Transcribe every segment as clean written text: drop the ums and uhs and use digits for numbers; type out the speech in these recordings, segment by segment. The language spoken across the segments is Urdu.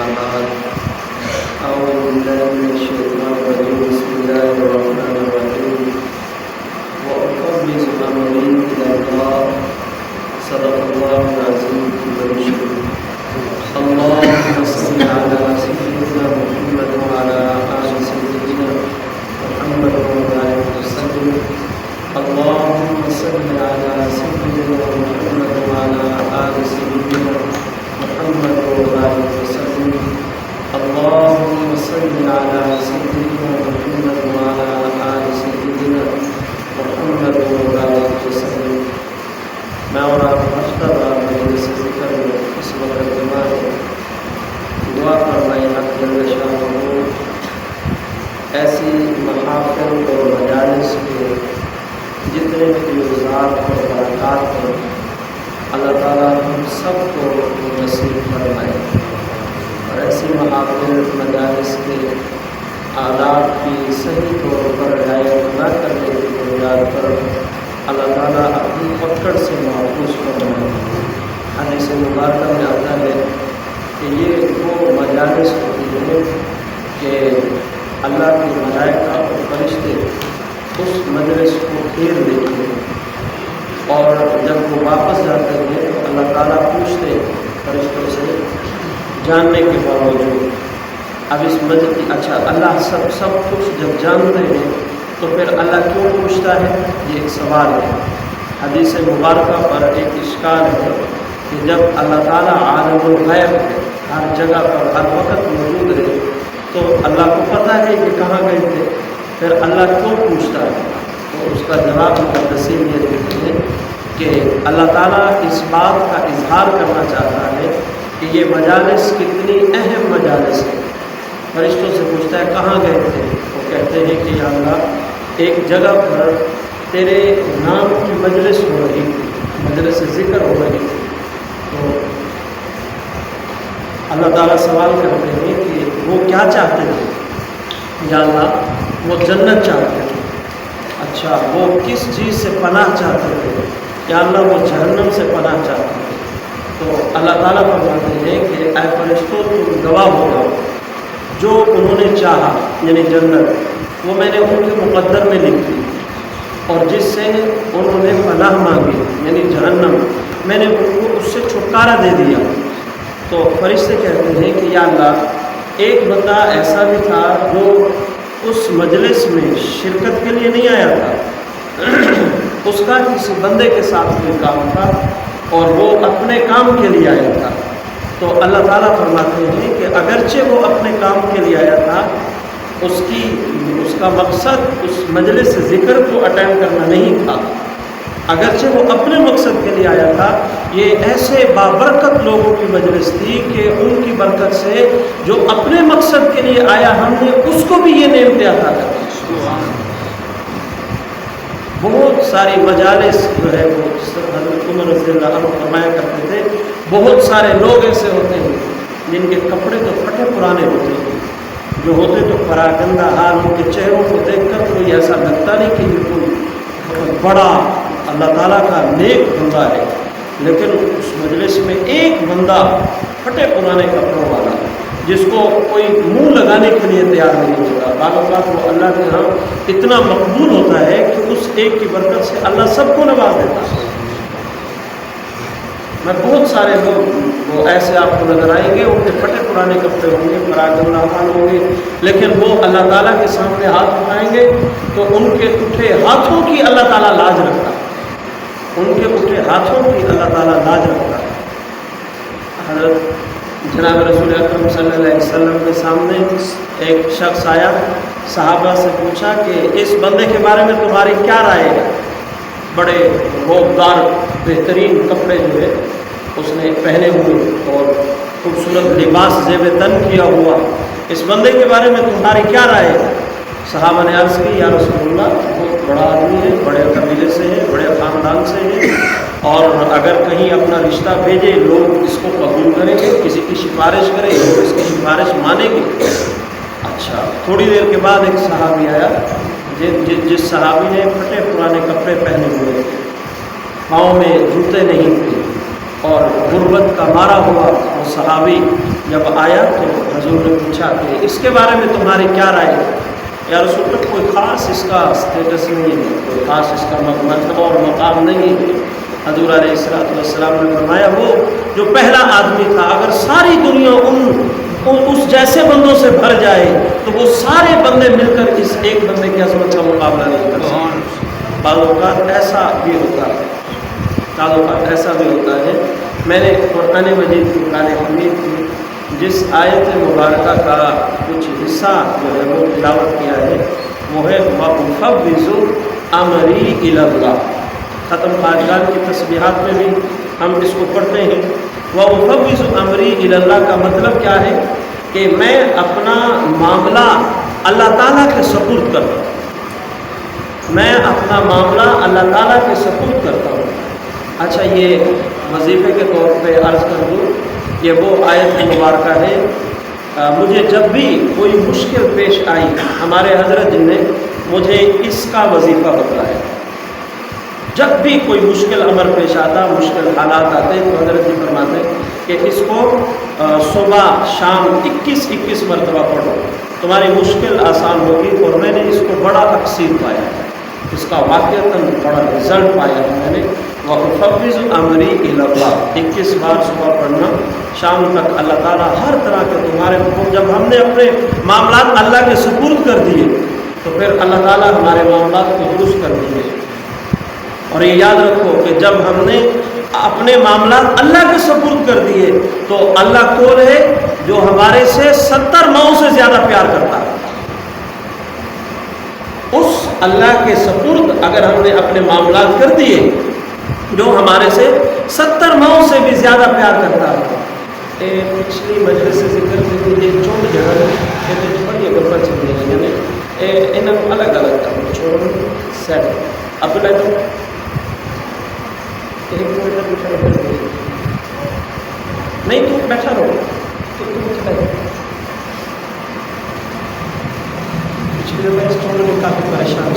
بعد أعوذ بالله من الشيطان الرجيم بسم الله الرحمن الرحيم وأفوض أمري إلى الله صدق الله العظيم وبشره اللهم صل على سيدنا محمد وعلى آل سيدنا محمد وبارك وسلم اللهم صل على سيدنا محمد وعلى آل سيدنا محمد وبارك وسلم اللهم صل على سيدنا محمد وعلى آل سيدنا محمد وبارك وسلم میں اور آپ مشتر مجلس ذکر اس وقت جمع دعا فرمائے حق جل شانہ ایسی محافل اور مجالس کے جتنے فیوزات اور برکات ہیں اللہ تعالیٰ ہم سب کو نصیب فرمائے اور ایسی محافل مجالس کے آداب کی صحیح طور پر رعایت نہ کرنے کی بنیاد پر اللہ تعالیٰ اپنی پکڑ سے محفوظ فرمائے۔ حدیث مبارکہ میں آتا ہے کہ یہ وہ مجالس ہوتی ہیں کہ اللہ کے ملائکہ اور فرشتے اس مجلس کو گھیر لیتے ہیں اور جب وہ واپس جاتے ہیں تو اللہ تعالیٰ پوچھتے ہیں فرشتوں سے جاننے کے باوجود اب اس مجلس اچھا اللہ سب کچھ جب جانتے ہیں تو پھر اللہ کیوں پوچھتا ہے؟ یہ ایک سوال ہے۔ حدیث مبارکہ پر ایک اشکال ہے کہ جب اللہ تعالیٰ عالم الغیب ہے، ہر جگہ پر ہر وقت موجود ہے، تو اللہ کو پتہ ہے کہ کہاں گئے تھے، پھر اللہ کیوں پوچھتا ہے؟ تو اس کا جواب محدثین یہ دیتے ہیں کہ اللہ تعالیٰ اس بات کا اظہار کرنا چاہتا ہے کہ یہ مجالس کتنی اہم مجالس ہے۔ فرشتوں سے پوچھتا ہے کہاں گئے تھے؟ وہ کہتے ہیں کہ یا اللہ ایک جگہ پر تیرے نام کی مجلس ہو رہی تھی، مجلس ذکر ہو رہی تھی، تو اللہ تعالیٰ سوال کرتے ہیں کہ وہ کیا چاہتے تھے؟ یا اللہ وہ جنت چاہتے تھے۔ اچھا وہ کس چیز سے پناہ چاہتے تھے؟ یا اللہ وہ جہنم سے پناہ چاہتے تھے۔ تو اللہ تعالیٰ فرماتے ہیں کہ اے فرشتوں تم گواہ ہو جاؤ، جو انہوں نے چاہا یعنی جنت وہ میں نے ان کے مقدر میں لکھ دی، اور جس سے انہوں نے پناہ مانگی یعنی جہنم میں نے ان کو اس سے چھٹکارا دے دیا۔ تو فرشتے کہتے ہیں کہ یا اللہ ایک بندہ ایسا بھی تھا جو اس مجلس میں شرکت کے لیے نہیں آیا تھا، اس کا کسی بندے کے ساتھ کوئی کام تھا اور وہ اپنے کام کے لیے آیا تھا۔ تو اللہ تعالیٰ فرماتے ہیں کہ اگرچہ وہ اپنے کام کے لیے آیا تھا، اس کا مقصد اس مجلس ذکر کو اٹینڈ کرنا نہیں تھا، اگرچہ وہ اپنے مقصد کے لیے آیا تھا، یہ ایسے بابرکت لوگوں کی مجلس تھی کہ ان کی برکت سے جو اپنے مقصد کے لیے آیا ہم نے اس کو بھی یہ نعمتیں عطا کر دی۔ بہت ساری مجالس جو ہے وہ حضرت عمر رضی اللہ عنہ فرمایا کرتے تھے بہت سارے لوگ ایسے ہوتے ہیں جن کے کپڑے تو پھٹے پرانے ہوتے ہیں، جو ہوتے تو پراگندہ حال، ان کے چہروں کو دیکھ کر کوئی ایسا لگتا نہیں کہ یہ کوئی بڑا اللہ تعالیٰ کا نیک بندہ ہے، لیکن اس مجلس میں ایک بندہ پھٹے پرانے کپڑوں والا جس کو کوئی منہ لگانے کے لیے تیار نہیں ہوتا، بعض اوقات وہ اللہ کے ہاں اتنا مقبول ہوتا ہے کہ اس ایک کی برکت سے اللہ سب کو نواز دیتا ہے۔ میں بہت سارے لوگ وہ ایسے آپ کو نظر آئیں گے، ان کے پھٹے پرانے کپڑے ہوں گے، پراگندہ حال ہوں گے، لیکن وہ اللہ تعالیٰ کے سامنے ہاتھ اٹھائیں گے تو ان کے اٹھے ہاتھوں کی اللہ تعالیٰ لاج رکھتا ہے، ان کے اٹھے ہاتھوں کی اللہ تعالیٰ لاج رکھتا ہے۔ حضرت جناب رسول اکرم صلی اللہ علیہ وسلم کے سامنے ایک شخص آیا، صحابہ سے پوچھا کہ اس بندے کے بارے میں تمہاری کیا رائے ہے؟ بڑے روبدار بہترین کپڑے جو ہے اس نے پہنے ہوئے اور خوبصورت لباس زیب تن کیا ہوا، اس بندے کے بارے میں تمہاری کیا رائے ہے؟ صحابہ نے عرض کی یا رسول اللہ بہت بڑا آدمی ہے، بڑے قبیلے سے ہے، بڑے خاندان سے ہے، اور اگر کہیں اپنا رشتہ بھیجے لوگ اس کو قبول کریں گے، کسی کی سفارش کرے لوگ اس کی سفارش مانیں گے۔ اچھا تھوڑی دیر کے بعد ایک صحابی آیا جس صحابی نے پھٹے پرانے کپڑے پہنے ہوئے تھے، پاؤں میں جوتے نہیں تھے اور غربت کا مارا ہوا وہ صحابی جب آیا تو حضور نے پوچھا کہ اس کے بارے میں تمہاری کیا رائے ہے؟ یا رسول اللہ کوئی خاص اس کا اسٹیٹس نہیں ہے، کوئی خاص اس کا مرتبہ اور مقام نہیں ہے۔ حضور علیہ السلام نے فرمایا وہ جو پہلا آدمی تھا، اگر ساری دنیا اس جیسے بندوں سے بھر جائے تو وہ سارے بندے مل کر اس ایک بندے کی عظمت کا مقابلہ نہیں کر سکتے۔ بعض اوقات ایسا بھی ہوتا ہے میں نے قرآن مجید کی قرآن حمید کی جس آیت مبارکہ کا کچھ حصہ جو ہے وہ تلاوت کیا ہے، وہ ہے وَأُفَوِّضُ أَمْرِي إِلَى اللَّهِ۔ ختم خواجگان کی تسبیحات میں بھی ہم اس کو پڑھتے ہیں۔ وَأُفَوِّضُ أَمْرِي إِلَى اللَّهِ کا مطلب کیا ہے کہ میں اپنا معاملہ اللہ تعالیٰ کے سپرد کرتا ہوں، میں اپنا معاملہ اللہ تعالیٰ کے سپرد کرتا ہوں۔ اچھا، یہ وظیفے کے طور پہ عرض کر دوں، یہ وہ آیت مبارکہ ہے۔ مجھے جب بھی کوئی مشکل پیش آئی، ہمارے حضرت جن نے مجھے اس کا وظیفہ بتایا۔ جب بھی کوئی مشکل امر پیش آتا، مشکل حالات آتے تو حضرت جی فرماتے کہ اس کو صبح شام 21 مرتبہ پڑھو، تمہاری مشکل آسان ہوگی۔ اور میں نے اس کو بڑا تقسیم پایا، اس کا واقعتاً بڑا رزلٹ پایا ہے میں نے۔ وَأُفَوِّضُ أَمْرِي إِلَى اللَّهِ 21 بار صبح پڑھنا، شام تک اللہ تعالیٰ ہر طرح کے تمہارے حکم، جب ہم نے اپنے معاملات اللہ کے سپرد کر دیے تو پھر اللہ تعالیٰ ہمارے معاملات کو درست کر دیے۔ اور یہ یاد رکھو کہ جب ہم نے اپنے معاملات اللہ کے سپرد کر دیے تو اللہ کون ہے؟ جو ہمارے سے 70 ماؤں سے زیادہ پیار کرتا ہے۔ اس اللہ کے سپرد اگر ہم نے اپنے معاملات کر دیے جو ہمارے سے 70 ماؤں سے بھی زیادہ پیار کرتا ہے۔ پچھلی مجلس سے ذکر کی ایک چھوٹی جگہ ہے بڑی غربت چل رہی ہے، یعنی انہیں الگ الگ چھوڑ سیٹ عبداللہ جو نہیں تو بیٹھا رہو پچھلے میں اس چھوڑنے میں کافی پریشان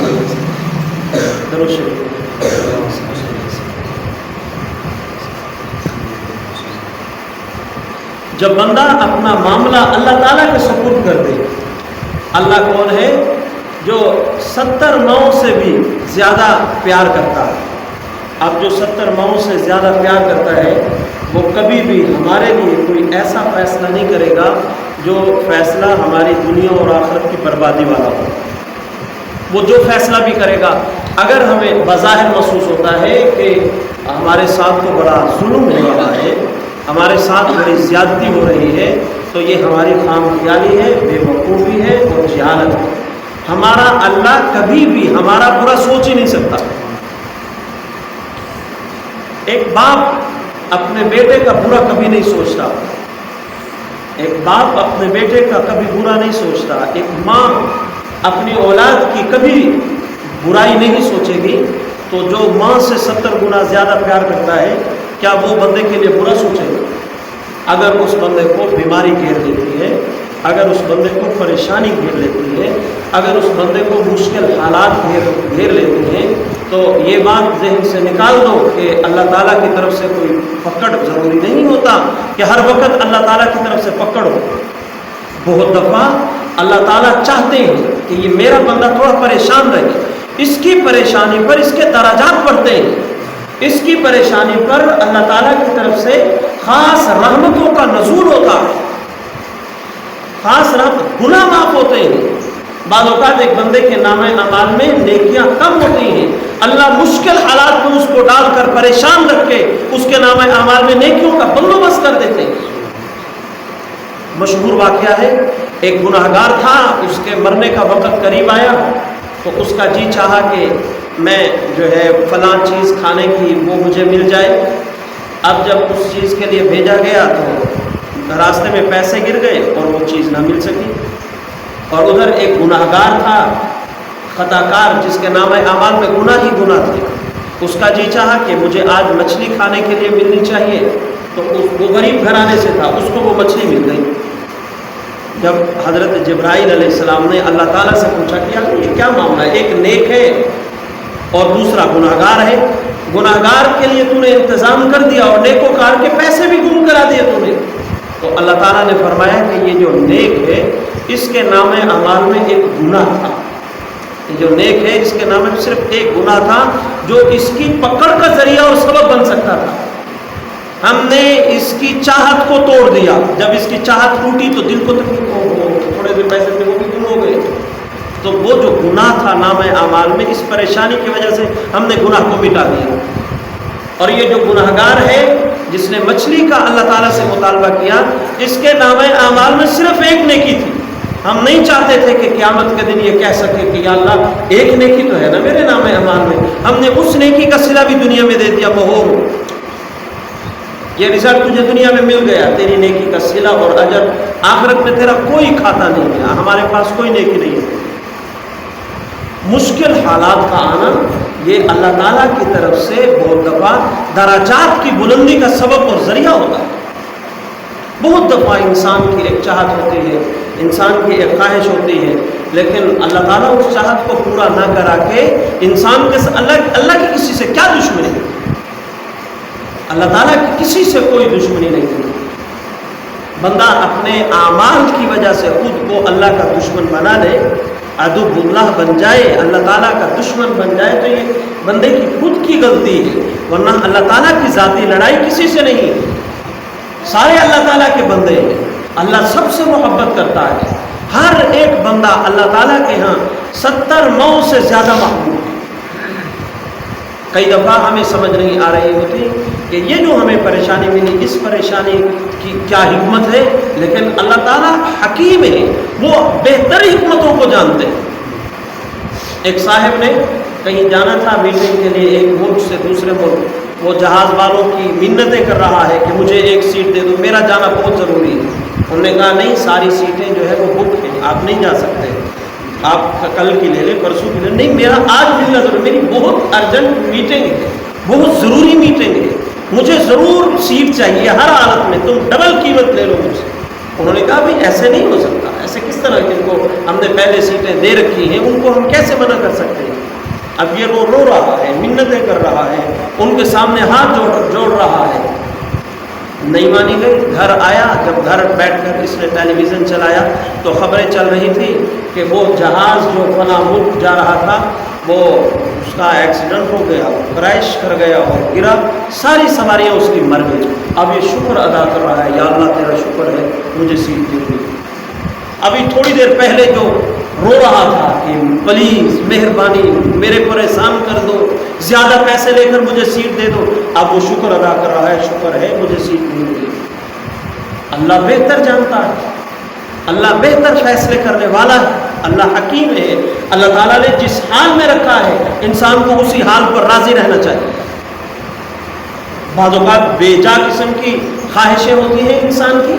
جب بندہ اپنا معاملہ اللہ تعالیٰ کے سپرد کر دے، اللہ کون ہے؟ جو 70 ماؤں سے بھی زیادہ پیار کرتا ہے۔ اب جو 70 ماؤں سے زیادہ پیار کرتا ہے وہ کبھی بھی ہمارے لیے کوئی ایسا فیصلہ نہیں کرے گا جو فیصلہ ہماری دنیا اور آخرت کی بربادی والا ہو۔ وہ جو فیصلہ بھی کرے گا، اگر ہمیں بظاہر محسوس ہوتا ہے کہ ہمارے ساتھ تو بڑا ظلم ہو رہا ہے، ہمارے ساتھ بڑی زیادتی ہو رہی ہے، تو یہ ہماری خام خیالی ہے، بے وقوفی ہے اور جہالت ہے۔ ہمارا اللہ کبھی بھی ہمارا برا سوچ ہی نہیں سکتا۔ ایک باپ اپنے بیٹے کا برا کبھی نہیں سوچتا، ایک باپ اپنے بیٹے کا کبھی برا نہیں سوچتا، ایک ماں اپنی اولاد کی کبھی برائی نہیں سوچے گی۔ تو جو ماں سے 70 گنا زیادہ پیار کرتا ہے، کیا وہ بندے کے لیے برا سوچے گا؟ اگر اس بندے کو بیماری گھیر لیتی ہے، اگر اس بندے کو پریشانی گھیر لیتی ہے، اگر اس بندے کو مشکل حالات گھیر لیتے ہیں، تو یہ بات ذہن سے نکال دو کہ اللہ تعالیٰ کی طرف سے کوئی پکڑ ضروری نہیں ہوتا کہ ہر وقت اللہ تعالیٰ کی طرف سے پکڑ ہو۔ بہت دفعہ اللہ تعالیٰ چاہتے ہیں کہ یہ میرا بندہ تھوڑا پریشان رہے، اس کی پریشانی پر اس کے درجات بڑھتے ہیں، اس کی پریشانی پر اللہ تعالیٰ کی طرف سے خاص رحمتوں کا نزول ہوتا ہے، خاص رحمت، گناہ معاف ہوتے ہیں۔ بعض اوقات ایک بندے کے نامہ اعمال میں نیکیاں کم ہوتی ہیں، اللہ مشکل حالات میں اس کو ڈال کر پریشان رکھ کے اس کے نامہ اعمال میں نیکیوں کا بندوبست کر دیتے ہیں۔ مشہور واقعہ ہے، ایک گناہگار تھا، اس کے مرنے کا وقت قریب آیا تو اس کا جی چاہا کہ میں جو ہے فلاں چیز کھانے کی وہ مجھے مل جائے۔ اب جب اس چیز کے لیے بھیجا گیا تو راستے میں پیسے گر گئے اور وہ چیز نہ مل سکی، اور ادھر ایک گناہگار تھا، خطا کار، جس کے نامہ اعمال میں گناہ ہی گناہ تھے، اس کا جی چاہا کہ مجھے آج مچھلی کھانے کے لیے ملنی چاہیے، تو وہ غریب گھرانے سے تھا، اس کو وہ مچھلی مل گئی۔ جب حضرت جبرائیل علیہ السلام نے اللہ تعالیٰ سے پوچھا کہ یہ کیا معاملہ ہے، ایک نیک ہے اور دوسرا گناہگار ہے، گناہگار کے لیے تو نے انتظام کر دیا اور نیکوکار کے پیسے بھی گم کرا دیے تو نے، تو اللہ تعالیٰ نے فرمایا کہ یہ جو نیک ہے اس کے نام اعمال میں ایک گناہ تھا، یہ جو نیک ہے اس کے نام میں صرف ایک گناہ تھا جو اس کی پکڑ کا ذریعہ اور سبب بن سکتا تھا۔ ہم نے اس کی چاہت کو توڑ دیا، جب اس کی چاہت ٹوٹی تو دل کو تکلیف ہو، تھوڑے دن پیسے تھے وہ بھی گم ہو گئے۔ تو وہ جو گناہ تھا نام اعمال میں، اس پریشانی کی وجہ سے ہم نے گناہ کو مٹا دیا۔ اور یہ جو گناہگار ہے جس نے مچھلی کا اللہ تعالیٰ سے مطالبہ کیا، اس کے نام اعمال میں صرف ایک نیکی تھی۔ ہم نہیں چاہتے تھے کہ قیامت کے دن یہ کہہ سکے کہ یا اللہ ایک نیکی تو ہے نا میرے نام اعمال میں، ہم نے اس نیکی کا صلہ بھی دنیا میں دے دیا، مہور یہ رزلٹ تجھے دنیا میں مل گیا، تیری نیکی کا صلہ اور اجر آخرت میں تیرا کوئی کھاتا نہیں ہے، ہمارے پاس کوئی نیکی نہیں ہے۔ مشکل حالات کا آنا یہ اللہ تعالیٰ کی طرف سے بہت دفعہ درجات کی بلندی کا سبب اور ذریعہ ہوتا ہے۔ بہت دفعہ انسان کی ایک چاہت ہوتی ہے، انسان کی ایک خواہش ہوتی ہے، لیکن اللہ تعالیٰ اس چاہت کو پورا نہ کرا کے انسان کے اللہ کی کسی سے کیا دشمنی ہے؟ اللہ تعالیٰ کی کسی سے کوئی دشمنی نہیں ہے۔ بندہ اپنے اعمال کی وجہ سے خود کو اللہ کا دشمن بنا لے، عدو اللہ بن جائے، اللہ تعالیٰ کا دشمن بن جائے، تو یہ بندے کی خود کی غلطی ہے، ورنہ اللہ تعالیٰ کی ذاتی لڑائی کسی سے نہیں ہے۔ سارے اللہ تعالیٰ کے بندے ہیں، اللہ سب سے محبت کرتا ہے، ہر ایک بندہ اللہ تعالیٰ کے ہاں 70 مئو سے زیادہ محبوب ہے۔ کئی دفعہ ہمیں سمجھ نہیں آ رہی ہوتی کہ یہ جو ہمیں پریشانی ملی، اس پریشانی کی کیا حکمت ہے، لیکن اللہ تعالیٰ حکیم ہے، وہ بہتر حکمتوں کو جانتے ہیں۔ ایک صاحب نے کہیں جانا تھا میٹنگ کے لیے، ایک ملک سے دوسرے ملک، وہ جہاز والوں کی منتیں کر رہا ہے کہ مجھے ایک سیٹ دے دو، میرا جانا بہت ضروری ہے۔ انہوں نے کہا نہیں، ساری سیٹیں جو ہے وہ بک ہیں، آپ نہیں جا سکتے، آپ کل کی لے لیں، پرسوں کی لے لیں۔ نہیں، میرا آج ملنا ضروری، میری بہت ارجنٹ میٹنگ ہے، بہت ضروری میٹنگ ہے، مجھے ضرور سیٹ چاہیے ہر حالت میں، تم ڈبل قیمت لے لو مجھ سے۔ انہوں نے کہا بھائی ایسے نہیں ہو سکتا، ایسے کس طرح، جن کو ہم نے پہلے سیٹیں دے رکھی ہیں ان کو ہم کیسے منع کر سکتے ہیں؟ اب یہ رو رہا ہے، منتیں کر رہا ہے، ان کے سامنے ہاتھ جوڑ رہا ہے، نہیں مانی گئی۔ گھر آیا، جب گھر بیٹھ کر اس نے ٹیلی ویژن چلایا تو خبریں چل رہی تھی کہ وہ جہاز جو فلاں ملک جا رہا تھا وہ اس کا ایکسیڈنٹ ہو گیا، کریش کر گیا اور گرا، ساری سواریاں اس کی مر گئی۔ اب یہ شکر ادا کر رہا ہے، یا اللہ تیرا شکر ہے مجھے سیٹ دے دی۔ ابھی تھوڑی دیر پہلے جو رو رہا تھا کہ پلیز مہربانی میرے کو احسان کر دو، زیادہ پیسے لے کر مجھے سیٹ دے دو، اب وہ شکر ادا کر رہا ہے، شکر ہے مجھے سیٹ مل گئی۔ اللہ بہتر جانتا ہے، اللہ بہتر فیصلے کرنے والا ہے، اللہ حکیم ہے۔ اللہ تعالیٰ نے جس حال میں رکھا ہے انسان کو اسی حال پر راضی رہنا چاہیے۔ بعض اوقات بے جا قسم کی خواہشیں ہوتی ہیں انسان کی،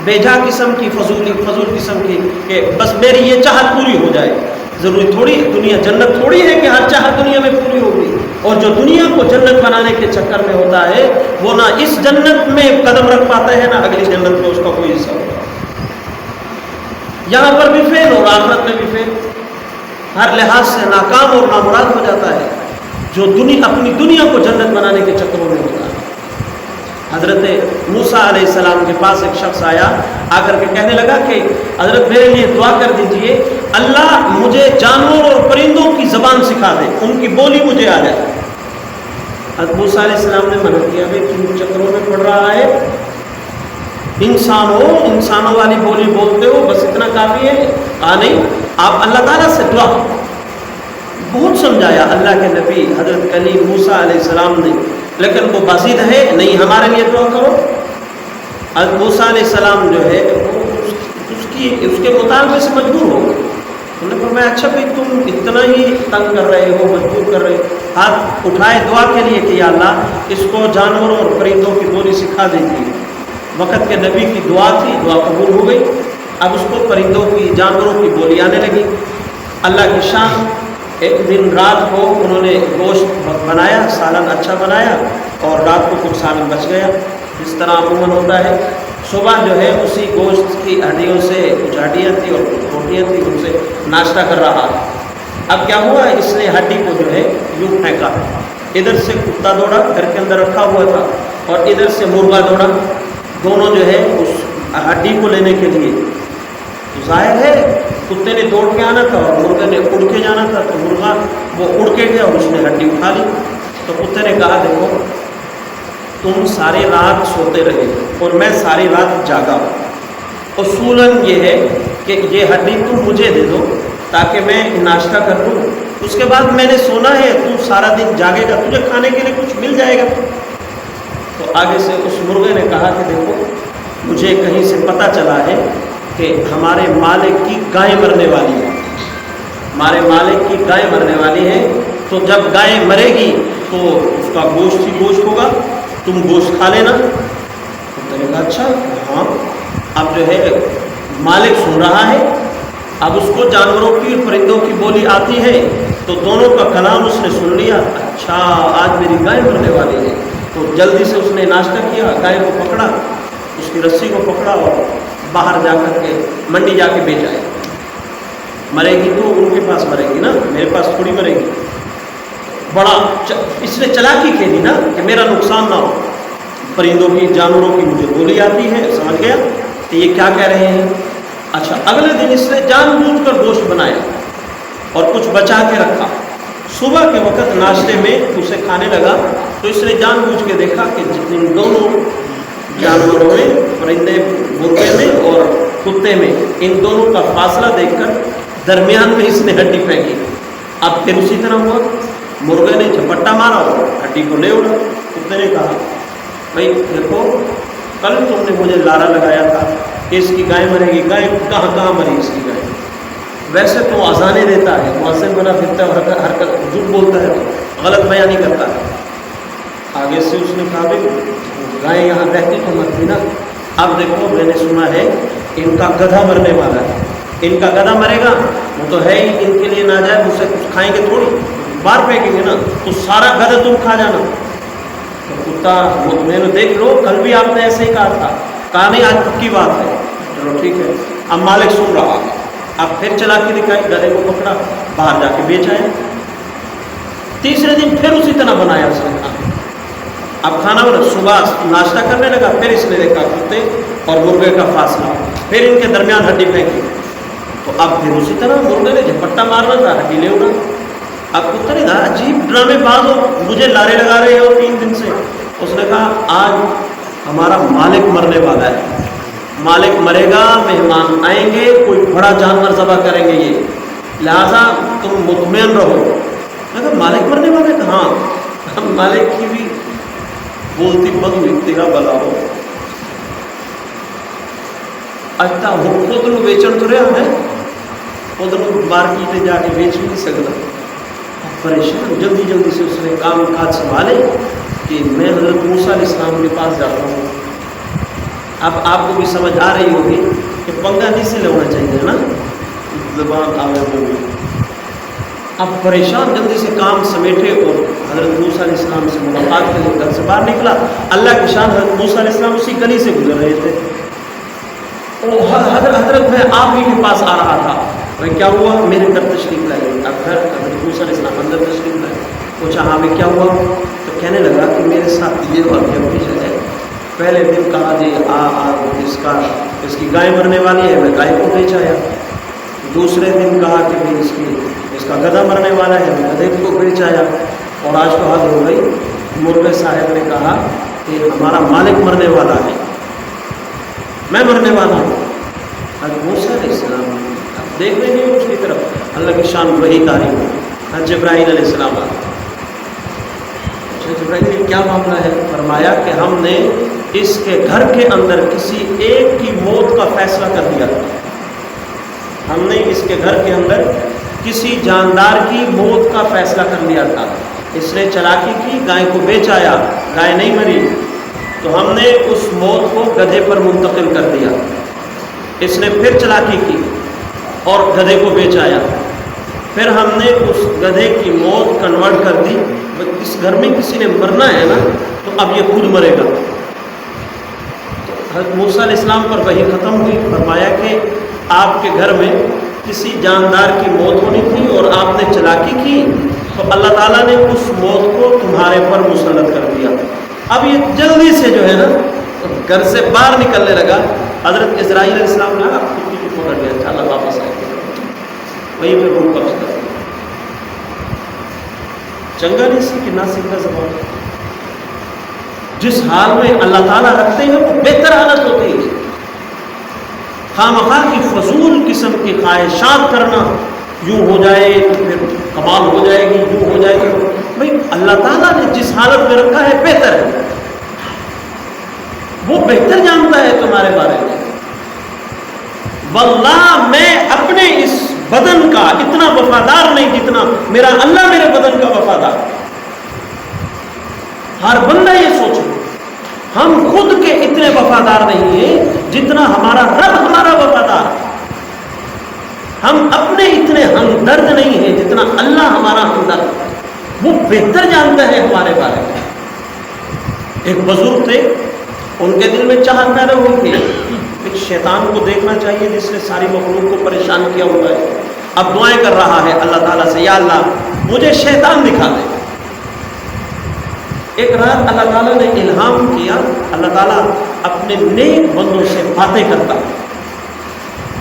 بے جا قسم کی فضول قسم کی، کہ بس میری یہ چاہت پوری ہو جائے۔ ضروری تھوڑی دنیا جنت تھوڑی ہے کہ ہر چاہت دنیا میں پوری ہوگی، اور جو دنیا کو جنت بنانے کے چکر میں ہوتا ہے وہ نہ اس جنت میں قدم رکھ پاتا ہے نہ اگلی جنت میں اس کا کوئی حصہ ہوتا ہے، یہاں پر بھی فیل اور آخرت میں بھی فیل، ہر لحاظ سے ناکام اور نامراد ہو جاتا ہے جو اپنی دنیا کو جنت بنانے کے چکروں میں ہوتا ہے۔ حضرت موسیٰ علیہ السلام کے پاس ایک شخص آیا، آ کر کے کہنے لگا کہ حضرت میرے لیے دعا کر دیجئے، اللہ مجھے جانوروں اور پرندوں کی زبان سکھا دے، ان کی بولی مجھے آ جائے۔ حضرت موسیٰ علیہ السلام نے منع کیا، بھائی تم چکروں میں پڑ رہا ہے، انسانوں والی بولی بولتے ہو، بس اتنا کافی ہے؟ نہیں، آپ اللہ تعالیٰ سے دعا۔ بہت سمجھایا اللہ کے نبی حضرت کلیم موسیٰ علیہ السلام نے، لیکن وہ بازید ہے، نہیں ہمارے لیے دعا کرو۔ حضرت موسیٰ علیہ السلام جو ہے اس کے مطالبے سے مجبور ہو گئے۔ انہوں نے فرمایا اچھا بھائی تم اتنا ہی تنگ کر رہے ہو، مجبور کر رہے ہو، ہاتھ اٹھائے دعا کے لیے کہ یا اللہ اس کو جانوروں اور پرندوں کی بولی سکھا دیجیے۔ وقت کے نبی کی دعا تھی، دعا قبول ہو گئی، اب اس کو پرندوں کی جانوروں کی بولی آنے لگی۔ اللہ کی شان، ایک دن رات کو انہوں نے گوشت بنایا، سالن اچھا بنایا، اور رات کو کچھ سالن بچ گیا، جس طرح عموماً ہوتا ہے۔ صبح جو ہے اسی گوشت کی ہڈیوں سے کچھ ہڈیاں تھیں اور کچھ روٹیاں تھیں، ان سے ناشتہ کر رہا تھا۔ اب کیا ہوا، اس نے ہڈی کو جو ہے یوں پھینکا، ادھر سے کتا دوڑا، گھر کے اندر رکھا ہوا تھا، اور ادھر سے مرغا دوڑا، دونوں جو ہے اس ہڈی کو لینے کے لیے، تو ظاہر ہے کتے نے دوڑ کے آنا تھا اور مرغے نے اڑ کے جانا تھا، تو مرغا وہ اڑ کے گیا اور اس نے ہڈی اٹھا لی۔ تو کتے نے کہا دیکھو تم ساری رات سوتے رہے اور میں ساری رات جاگا، اصولاً یہ ہے کہ یہ ہڈی تم مجھے دے دو تاکہ میں ناشتہ کر لوں، اس کے بعد میں نے سونا ہے، تو سارا دن جاگے گا، تجھے کھانے کے لیے کچھ مل جائے گا۔ تو آگے سے اس مرغے نے کہا کہ دیکھو مجھے کہیں سے پتہ چلا ہے کہ ہمارے مالک کی گائے مرنے والی ہے، ہمارے مالک کی گائے مرنے والی ہے، تو جب گائے مرے گی تو اس کا گوشت ہی گوشت ہوگا، تم گوشت کھا لینا۔ تو میں نے کہا اچھا ہاں، اب جو ہے مالک سن رہا ہے، اب اس کو جانوروں کی اور پرندوں کی بولی آتی ہے، تو دونوں کا کلام اس نے سن لیا، اچھا آج میری گائے مرنے والی ہے۔ تو جلدی سے اس نے ناشتہ کیا، گائے کو پکڑا، اس کی رسی کو پکڑا اور باہر جا کر کے منڈی جا کے بیچ آئے۔ مرے گی تو ان کے پاس مرے گی نا، میرے پاس تھوڑی مرے گی۔ بڑا اس نے چلاکی کھیلی نا کہ میرا نقصان نہ ہو، پرندوں کی جانوروں کی مجھے بولی آتی ہے، سمجھ گیا کہ یہ کیا کہہ رہے ہیں۔ اچھا اگلے دن اس نے جان بوجھ کر گوشت بنایا اور کچھ بچا کے رکھا، صبح کے وقت ناشتے میں اسے کھانے لگا، تو اس نے جان بوجھ کے دیکھا کہ ان دونوں جانوروں میں، پرندے مرغے میں اور کتے میں، ان دونوں کا فاصلہ دیکھ کر درمیان میں اس نے ہڈی پھینکی۔ اب پھر اسی طرح ہوا، مرغے نے جھپٹا مارا اور ہڈی کو لے اڑا۔ کتے نے کہا بھائی دیکھو کل تم نے مجھے لارا لگایا تھا کہ اس کی گائے مرے گی، گائے کہاں کہاں مری اس کی گائے؟ ویسے تو اذانیں دیتا ہے، مؤذن بنا پھرتا ہے، حرکت جھوٹ بولتا ہے، تو غلط بیانی کرتا ہے۔ آگے سے اس نے کہا بھائی گائے یہاں رہتی تو مرتی نا، اب دیکھو میں نے سنا ہے ان کا گدھا مرنے والا ہے، ان کا گدھا مرے گا وہ تو ہے ہی ان کے لیے ناجائز، اسے کچھ کھائیں گے تھوڑی، باہر پھینکیں گے نا، تو سارا گدھا تم کھا جانا۔ تو کتا میں نے دیکھ لو کل بھی آپ نے ایسے ہی کہا تھا، کہا نہیں آج پکی بات ہے، چلو ٹھیک ہے۔ اب مالک سن رہا، اب پھر چلا کے دکھائی، گدھے کو پکڑا، باہر جا کے بیچ آئے۔ تیسرے دن پھر اسی طرح بنایا اس نے کھانا، اب کھانا بنا، صبح ناشتہ کرنے لگا، پھر اس نے دیکھا کتے اور مرغے کا فاصلہ، پھر ان کے درمیان ہڈی پھینکی، تو اب پھر اسی طرح مرغے نے جھپٹا مارنا تھا، ہڈی لے اڑا۔ اب کتے نے کہا عجیب ڈرامے باز ہو، مجھے لارے لگا رہے ہو 3 دن سے۔ اس نے کہا آج ہمارا مالک مرنے والا ہے، مالک مرے گا، مہمان آئیں گے، کوئی بڑا جانور ذبح کریں گے یہ، لہٰذا تم مطمئن رہو۔ میں کہا مالک مرنے والے تھے؟ ہاں، مالک کی بھی بولتی بند ہوئی، تیرا بلا ہو۔ اچھا ہوں خود لوگ بیچن تو رہا ہے، خود لوگ مارکیٹ جا کے بیچ بھی نہیں سکتا۔ پریشان جلدی جلدی سے اس نے کام کاج سنبھالے کہ میں حضرت موسیٰ علیہ السلام کے پاس جاتا ہوں۔ اب آپ کو بھی سمجھ آ رہی ہوگی کہ پنگا نہیں سے لینا چاہیے نا، زبان آوے ہوگی۔ اب پریشان جلدی سے کام سمیٹے اور حضرت موسیٰ علیہ السلام سے ملاقات کے لیے گھر سے باہر نکلا۔ اللہ کی شان، حضرت موسیٰ علیہ السلام اسی گلی سے گزر رہے تھے، حضرت میں آپ ہی کے پاس آ رہا تھا۔ میں کیا ہوا؟ میرے گھر تشریف لائے۔ اب گھر حضرت موسیٰ علیہ السلام اندر تشریف لائے، پوچھا ہاں میں کیا ہوا؟ تو کہنے لگا کہ میرے ساتھ یہ واقعہ پیش ہے، پہلے دن کہا جی اس کی گائے مرنے والی ہے، میں گائے کو بیچ آیا۔ دوسرے دن کہا کہ اس کا گدھا مرنے والا ہے، میں گدھے کو بیچ آیا۔ اور آج تو حد ہو گئی، مرغے صاحب نے کہا کہ ہمارا مالک مرنے والا ہے، میں مرنے والا ہوں۔ حضرت موسیٰ علیہ السلام اب دیکھ رہے ہیں اس کی طرف، اللہ کی شان وہی تاریخ۔ حضرت جبرائیل علیہ السلام جبرائیل نے کیا معاملہ ہے؟ فرمایا کہ ہم نے اس کے گھر کے اندر کسی ایک کی موت کا فیصلہ کر دیا، ہم نے اس کے گھر کے اندر کسی جاندار کی موت کا فیصلہ کر لیا تھا۔ اس نے چلاکی کی، گائے کو بیچ آیا، گائے نہیں مری، تو ہم نے اس موت کو گدھے پر منتقل کر دیا۔ اس نے پھر چلاکی کی اور گدھے کو بیچ آیا، پھر ہم نے اس گدھے کی موت کنورٹ کر دی، اس گھر میں کسی نے مرنا ہے نا تو اب یہ خود مرے گا۔ تو حضرت موسیٰ علیہ السلام پر وحی ختم ہوئی، فرمایا کہ آپ کے گھر میں کسی جاندار کی موت ہونی تھی اور آپ نے چلاکی کی، تو اللہ تعالیٰ نے اس موت کو تمہارے پر مسلط کر دیا۔ اب یہ جلدی سے جو ہے نا گھر سے باہر نکلنے لگا، حضرت اسرائیل علیہ السلام نے کتی کو پکڑ لیا، چلا واپس آئے، وہیں پہ روح قبض کر دیا۔ چنگا نہیں سی کہ ناصر کا زبان جس حال میں اللہ تعالیٰ رکھتے ہیں وہ بہتر حالت ہوتی ہے۔ خواہ کی فضول قسم کی خواہشات کرنا، یوں ہو جائے تو پھر کمال ہو جائے گی، یوں ہو جائے گی، بھائی اللہ تعالیٰ نے جس حالت میں رکھا ہے بہتر ہے، وہ بہتر جانتا ہے تمہارے بارے میں۔ واللہ میں اپنے اس بدن کا اتنا وفادار نہیں جتنا میرا اللہ میرے بدن کا وفادار۔ ہر بندہ یہ سوچے، ہم خود کے اتنے وفادار نہیں ہیں جتنا ہمارا رب ہمارا وفادار ہے۔ ہم اپنے اتنے ہمدرد نہیں ہیں جتنا اللہ ہمارا ہمدرد ہے، وہ بہتر جانتا ہے ہمارے بارے میں۔ ایک بزرگ تھے، ان کے دل میں چاہت پیدا ہوئی تھی ایک شیطان کو دیکھنا چاہیے جس نے ساری مخلوق کو پریشان کیا ہوا ہے، اب دعائیں کر رہا ہے اللہ تعالیٰ سے، یا اللہ مجھے شیطان دکھا دے۔ ایک رات اللہ تعالیٰ نے الہام کیا، اللہ تعالیٰ اپنے نیک بندوں سے باتیں کرتا ہے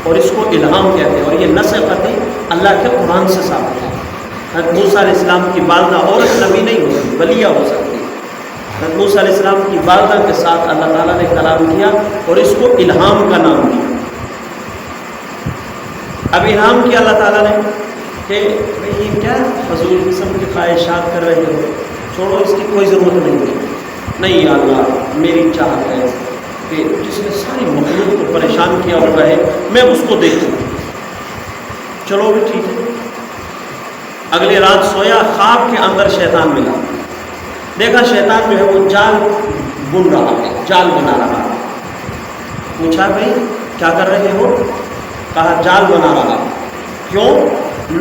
اور اس کو الہام کہتے ہیں، اور یہ نص قطعی اللہ کے قرآن سے ثابت ہے۔ حضرت موسیٰ علیہ السلام کی والدہ عورت نبی نہیں ہوتی، ولیہ ہو سکتی ہے۔ حضرت موسیٰ علیہ السلام کی والدہ کے ساتھ اللہ تعالیٰ نے کلام کیا اور اس کو الہام کا نام دیا۔ اب الہام کیا اللہ تعالیٰ نے کہ بھئی یہ کیا فضول قسم کی خواہشات کر رہے ہو، چھوڑو، اس کی کوئی ضرورت نہیں ہے۔ نہیں یا اللہ، میری چاہت ہے کہ جس نے ساری مخلوق کو پریشان کیا ہوا ہے میں اس کو دیکھوں۔ چلو بھی ٹھیک ہے۔ اگلی رات سویا، خواب کے اندر شیطان ملا، دیکھا شیطان جو ہے وہ جال بن رہا ہے، جال بنا رہا ہے۔ پوچھا بھائی کیا کر رہے ہو؟ کہا جال بنا رہا۔ کیوں؟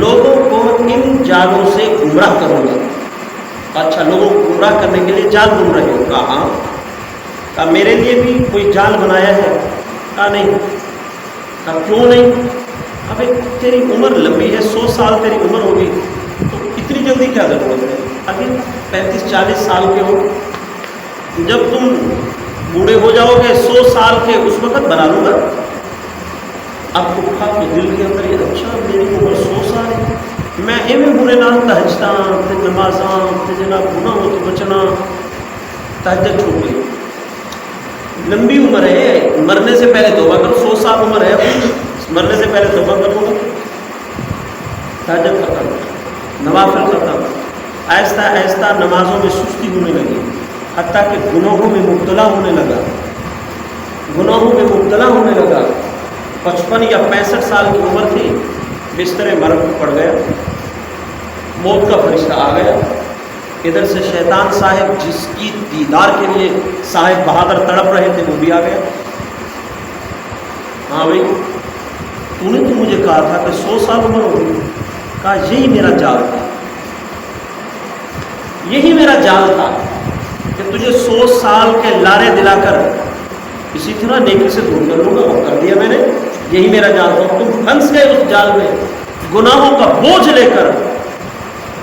لوگوں کو ان جالوں سے گمراہ کروں گا۔ اچھا، لوگوں کو گمراہ کرنے کے لیے جال بن رہے ہو؟ کہا ہاں۔ کہا میرے لیے بھی کوئی جال بنایا ہے؟ کہا نہیں۔ کہا کیوں نہیں؟ ابھی تیری عمر لمبی ہے، 100 سال تیری عمر ہوگی، تو اتنی جلدی کیا ضرورت ہے؟ ابھی 35-40 سال کے ہو، جب تم بوڑھے ہو جاؤ گے 100 سال کے، اس وقت بنا لوں گا۔ اب اٹھا تو دل کے اندر یہ، اچھا میری عمر 100 سال ہے، میں ایویں برے نام تہجداں تے نمازاں تے جناب گناہوں تو بچنا، تہجد چھوٹ گئی۔ لمبی عمر ہے، مرنے سے پہلے توبہ کرو، 100 سال عمر ہے، مرنے سے پہلے توبہ کرو گا، تہجد ختم، نوافل ختم۔ آہستہ آہستہ نمازوں میں سستی ہونے لگی، حتیٰ کہ گناہوں میں مبتلا ہونے لگا، گناہوں میں مبتلا ہونے لگا۔ 55 یا 65 سال کی عمر تھی، بستر مرگ پڑ گیا، موت کا فرشتہ آ گیا۔ ادھر سے شیطان صاحب جس کی دیدار کے لیے صاحب بہادر تڑپ رہے تھے وہ بھی آ گیا۔ ہاں بھائی، تو نے تو مجھے کہا تھا کہ 100 سال عمر ہوگی۔ کہا یہی میرا جال تھا، یہی میرا جال تھا کہ تجھے 100 سال کے لارے دلا کر اسی طرح نیکی سے دور کر لوں گا، وہ کر دیا میں نے، یہی میرا جال تھا۔ تم پھنس گئے اس جال میں، گناہوں کا بوجھ لے کر،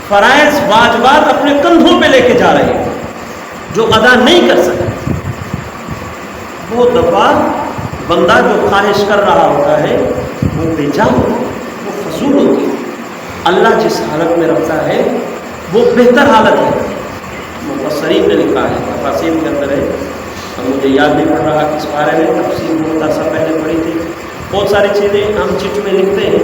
فرائض واجبات اپنے کندھوں پہ لے کے جا رہے ہیں جو ادا نہیں کر سکتے۔ وہ دفعہ بندہ جو خواہش کر رہا ہوتا ہے وہ بے جا ہوتا ہے، وہ فضول ہوتی ہے۔ اللہ جس حالت میں رکھتا ہے وہ بہتر حالت ہے۔ مفسرین نے لکھا ہے، تفاسیر کے اندر ہے، اب مجھے یاد نہیں پڑ رہا کس بارے میں، تفسیر بہت عرصہ پہلے پڑھی تھی۔ بہت ساری چیزیں ہم چٹ میں لکھتے ہیں،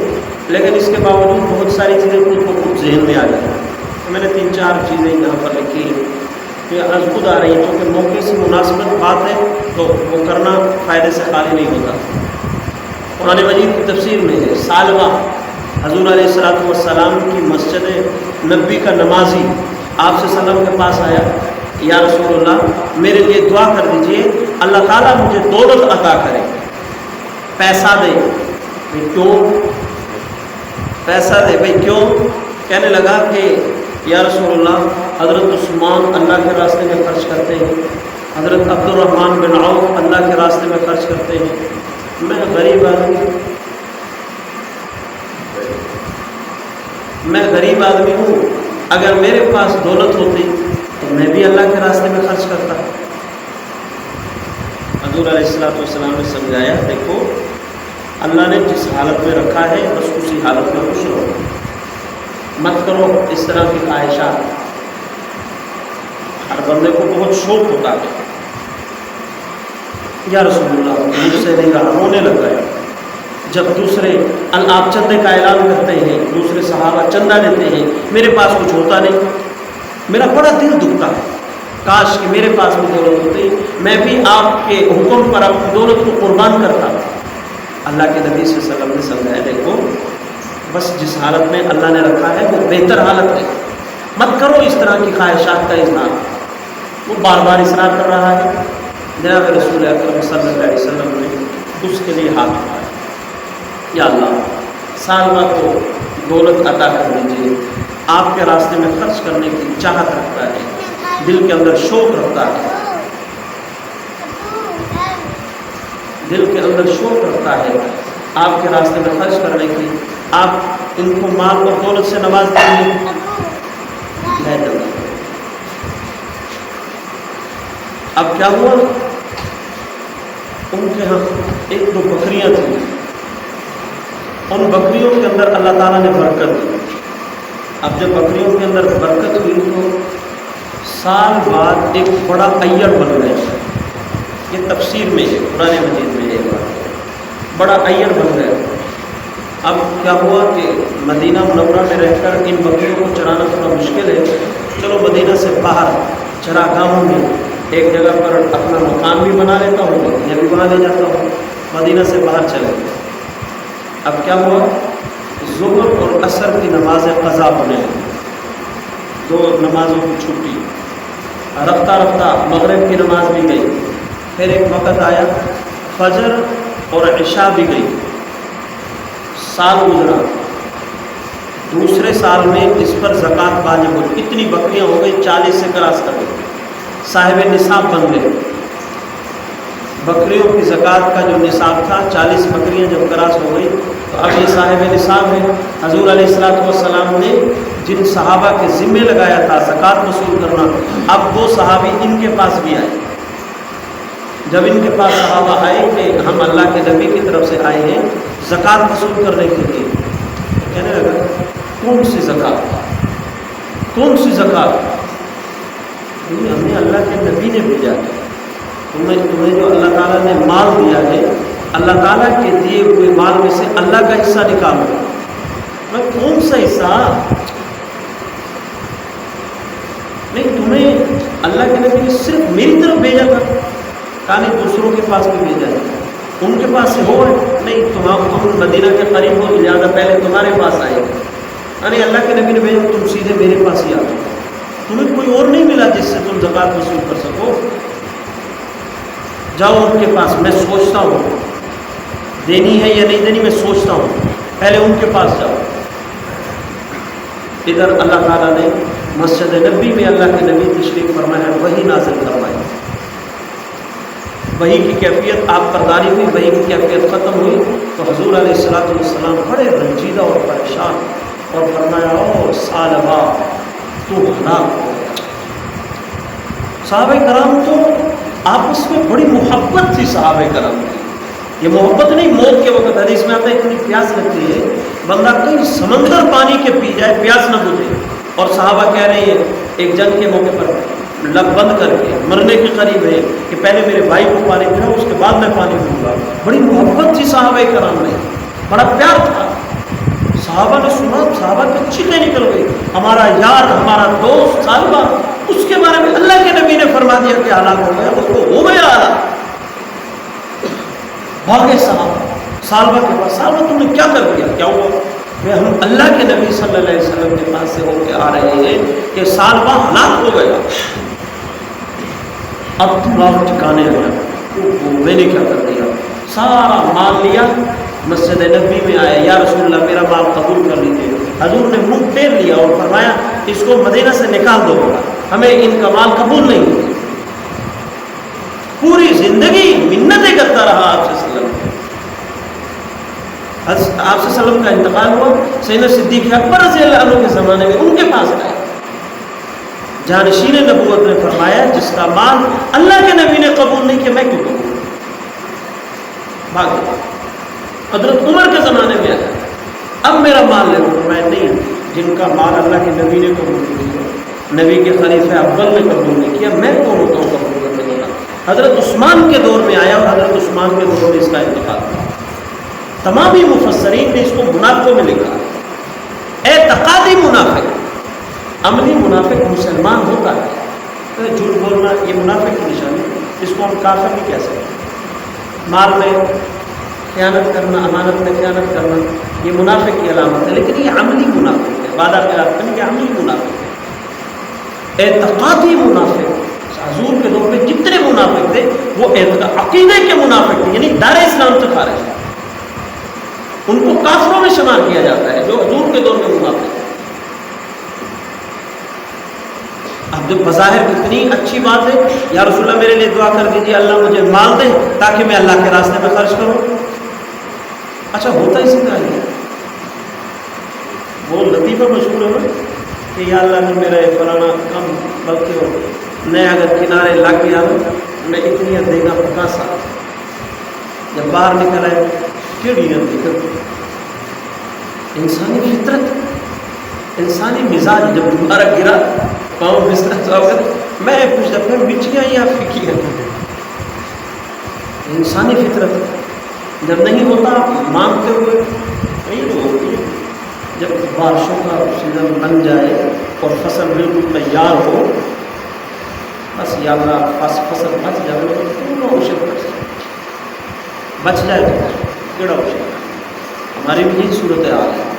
لیکن اس کے باوجود بہت ساری چیزیں خود کو خود ذہن میں آ جاتی ہیں۔ میں نے 3-4 چیزیں یہاں پر لکھی ہیں، یہ از خود آ رہی ہیں، کیونکہ موقع سے مناسبت بات ہے تو وہ کرنا فائدے سے خالی نہیں ہوتا۔ قرآن مجید کی تفسیر میں ہے، سالوہ حضور علیہ السلام کی مسجد نبی کا نمازی آپ سے وسلم کے پاس آیا، یا رسول اللہ میرے لیے دعا کر دیجئے، اللہ تعالیٰ مجھے دولت عطا کرے، پیسہ دے۔ بھئی کیوں پیسہ دے؟ بھئی کیوں؟ کہنے لگا کہ یا رسول اللہ حضرت عثمان اللہ کے راستے میں خرچ کرتے ہیں، حضرت عبد الرحمن بن عوف اللہ کے راستے میں خرچ کرتے ہیں، میں غریب آدمی ہوں، اگر میرے پاس دولت ہوتی تو میں بھی اللہ کے راستے میں خرچ کرتا۔ حضور علیہ السلام نے سمجھایا دیکھو اللہ نے جس حالت میں رکھا ہے بس اسی حالت میں خوش رہو، مت کرو اس طرح کی خواہشات۔ ہر بندے کو بہت شوق ہوتا ہے، یا رسول اللہ مجھ سے نہیں رہا، رونے لگ گئے جب دوسرے آپ چندے کا اعلان کرتے ہیں، دوسرے صحابہ چندہ دیتے ہیں، میرے پاس کچھ ہوتا نہیں، میرا بڑا دل دکھتا ہے، کاش کہ میرے پاس بھی دولت ہوتی، میں بھی آپ کے حکم پر اپنی دولت کو قربان کرتا۔ اللہ کے نبی صلی اللہ علیہ وسلم نے سمجھایا دیکھو بس جس حالت میں اللہ نے رکھا ہے وہ بہتر حالت ہے، مت کرو اس طرح کی خواہشات کا اظہار۔ وہ بار بار اصرار کر رہا ہے، جناب رسول اکرم صلی اللہ علیہ وسلم نے اس کے لیے ہاتھ اٹھایا، یا اللہ سالمہ کو دولت عطا کر دیجیے، آپ کے راستے میں خرچ کرنے کی چاہت رکھتا ہے، دل کے اندر شوق رکھتا ہے، دل کے اندر شوق رکھتا ہے آپ کے راستے میں خرچ کرنے کی، آپ ان کو مال اور دولت سے نواز دیجیے۔ اب کیا ہوا، ان کے ہاں ایک دو بکریاں تھیں، ان بکریوں کے اندر اللہ تعالیٰ نے برکت دی۔ اب جب بکریوں کے اندر برکت ہوئی تو سال بعد ایک بڑا ایڑ بن گیا، یہ تفسیر میں ہے، قرآن مجید میں یہ بات، بڑا ایڑ بن گیا۔ اب کیا ہوا کہ مدینہ منورہ میں رہ کر ان بکریوں کو چرانا تھوڑا مشکل ہے، چلو مدینہ سے باہر چراگاہوں میں ایک جگہ پر اپنا مکان بھی بنا لیتا ہوں، بکریاں بھی وہاں لے جاتا ہوں، مدینہ سے باہر چلے گئے۔ اب کیا ہوا، ظہر اور عصر کی نمازیں قضا ہونے لگی، دو نمازوں کی چھٹی، رفتہ رفتہ مغرب کی نماز بھی گئی، پھر ایک وقت آیا فجر اور عشاء بھی گئی، سال گزرا، دوسرے سال میں اس پر زکوٰۃ واجب ہوئی، اتنی بکریاں ہو گئی 40 سے کراس کر گئی، صاحب نصاب بن گئے۔ بکریوں کی زکوٰۃ کا جو نصاب تھا 40 بکریاں جب کراس ہو گئی تو اب یہ صاحب نصاب ہے۔ حضور علیہ السلام نے جن صحابہ کے ذمے لگایا تھا زکوٰۃ وصول کرنا، اب وہ صحابی ان کے پاس بھی آئے۔ جب ان کے پاس صحابہ آئے کہ ہم اللہ کے نبی کی طرف سے آئے ہیں زکوٰۃ وصول کرنے کے لیے، کہنے لگا کون سی زکوٰۃ، کون سی زکوٰۃ؟ ہمیں اللہ کے نبی نے بھیجا ہے، تمہیں جو اللہ تعالیٰ نے مال دیا ہے، اللہ تعالیٰ کے دیے ہوئے مال میں سے اللہ کا حصہ نکالو۔ میں کون سا حصہ؟ نہیں، تمہیں اللہ کے نبی نے صرف میری طرف بھیجا تھا، کہا نہیں دوسروں کے پاس بھی بھیجا ہے، ان کے پاس سے ہو نہیں، تم مدینہ کے قریب ہو زیادہ پہلے تمہارے پاس آئے گا، یعنی اللہ کے نبی نے بھیجا تم سیدھے میرے پاس ہی آ جاؤ، تمہیں کوئی اور نہیں ملا جس سے تم زکوٰۃ وصول کر سکو، جاؤ ان کے پاس، میں سوچتا ہوں دینی ہے یا نہیں دینی، میں سوچتا ہوں، پہلے ان کے پاس جاؤ۔ ادھر اللہ تعالیٰ نے مسجد نبی میں اللہ کے نبی تشریف فرمایا، وہی نازل فرمائی، وہی کی کیفیت آپ پر طاری ہوئی، وہی کی کیفیت ختم ہوئی تو حضور علیہ السلام بڑے رنجیدہ اور پریشان، اور فرمایا او سالبہ تو ہلاک ہو۔ صحابہ کرام تو آپس میں بڑی محبت تھی، صحابہ کرام کی یہ محبت نہیں موت کے وقت، حدیث میں آتا ہے اتنی پیاس لگتی ہے بندہ کئی سمندر پانی کے پی جائے پیاس نہ بجھے، اور صحابہ کہہ رہے ہیں ایک جنگ کے موقع پر لب بند کر کے مرنے کے قریب ہے کہ پہلے میرے بھائی کو پانی پلاؤ اس کے بعد میں پانی پیوں گا، بڑی محبت تھی صحابہ کرام میں، بڑا پیار تھا۔ صحابہ نے سنا، صحابہ کی چیخیں نکل گئی، ہمارا یار ہمارا دوست صالبہ، اس کے بارے میں اللہ کے نبی نے فرما دیا کہ ہلاک ہو گیا، اس کو ہو گیا ہلاک۔ بھاگے صالبہ کے پاس، صالبہ تم نے کیا کر دیا، کیا ہوا؟ کہ ہم اللہ کے نبی صلی اللہ علیہ وسلم کے پاس سے ہو کے آ رہے ہیں کہ صالبہ ہلاک ہو گیا، اب دماغ ٹھکانے لگا، میں نے کیا کر دیا، سارا مال لیا، مسجد نبی میں آیا، یا رسول اللہ میرا مال قبول کر لیجیے۔ حضور نے منہ پھیر لیا اور فرمایا اس کو مدینہ سے نکال دو، ہمیں ان کا مال قبول نہیں ہوگا۔ پوری زندگی منتیں کرتا رہا آپ سے وسلم، آپ سے وسلم کا انتقال ہوا، سیدنا صدیق اکبر رضی اللہ عنہ کے زمانے میں ان کے پاس آئے، جانشین نبوت نے فرمایا جس کا مال اللہ کے نبی نے قبول نہیں کیا میں کیوں کروں؟ بھاگ گئے. حضرت عمر کے زمانے میں آیا اب میرا مال لے لو. میں نہیں, جن کا مال اللہ کے نبی نے قبول نہیں کیا, نبی کے خلیفہ اول نے قبول نہیں کیا, میں کون ہوتا ہوں قبول کرنے والا. حضرت عثمان کے دور میں آیا اور حضرت عثمان کے دور میں اس کا انتقال ہوا. تمام ہی مفسرین نے اس کو منافقوں میں لکھا. اعتقادی منافق, عملی منافق مسلمان ہوتا ہے. تو جھوٹ بولنا یہ منافق کی نشانی ہے, اس کو ہم کافر نہیں کہہ سکتے. مال میں خیانت کرنا, امانت میں خیانت کرنا, یہ منافق کی علامت ہے, لیکن یہ عملی منافق ہے. وعدہ خلاف کرنے یہ عملی منافق ہے. اعتقادی منافق, حضور کے دور میں جتنے منافق تھے وہ عقیدے کے منافق تھے, یعنی دار اسلام سے خارج تھے. ان کو کافروں میں شمار کیا جاتا ہے جو حضور کے دور میں منافق تھے. اب جب بظاہر کتنی اچھی بات ہے, یا رسول اللہ میرے لیے دعا کر دیجیے اللہ مجھے مال دے تاکہ میں اللہ کے راستے میں خرچ کروں. اچھا ہوتا اسی طرح ہے. وہ لطیفہ مشہور ہے کہ یا اللہ نے میرا یہ فلانا کم بلکہ نئے اگر کنارے لگ گیا میں اتنی دے گا 50 سال, جب باہر نکل آئے کیڑی نکل. انسانی فطرت, انسانی مزاج جب دوبارہ گرا پاؤں بستر ثابت, میں پوچھتا پھر بچیاں یا پھیکی ہے. انسانی فطرت جب نہیں ہوتا مانگتے ہوئے نہیں ہوتی. جب بارشوں کا سیزن بن جائے اور فصل بالکل تیار ہو, بس یا اللہ فصل بچ جائے, پورا اشر بچ جائے تو کیڑا اشر. ہماری بھی یہی صورت حال ہے.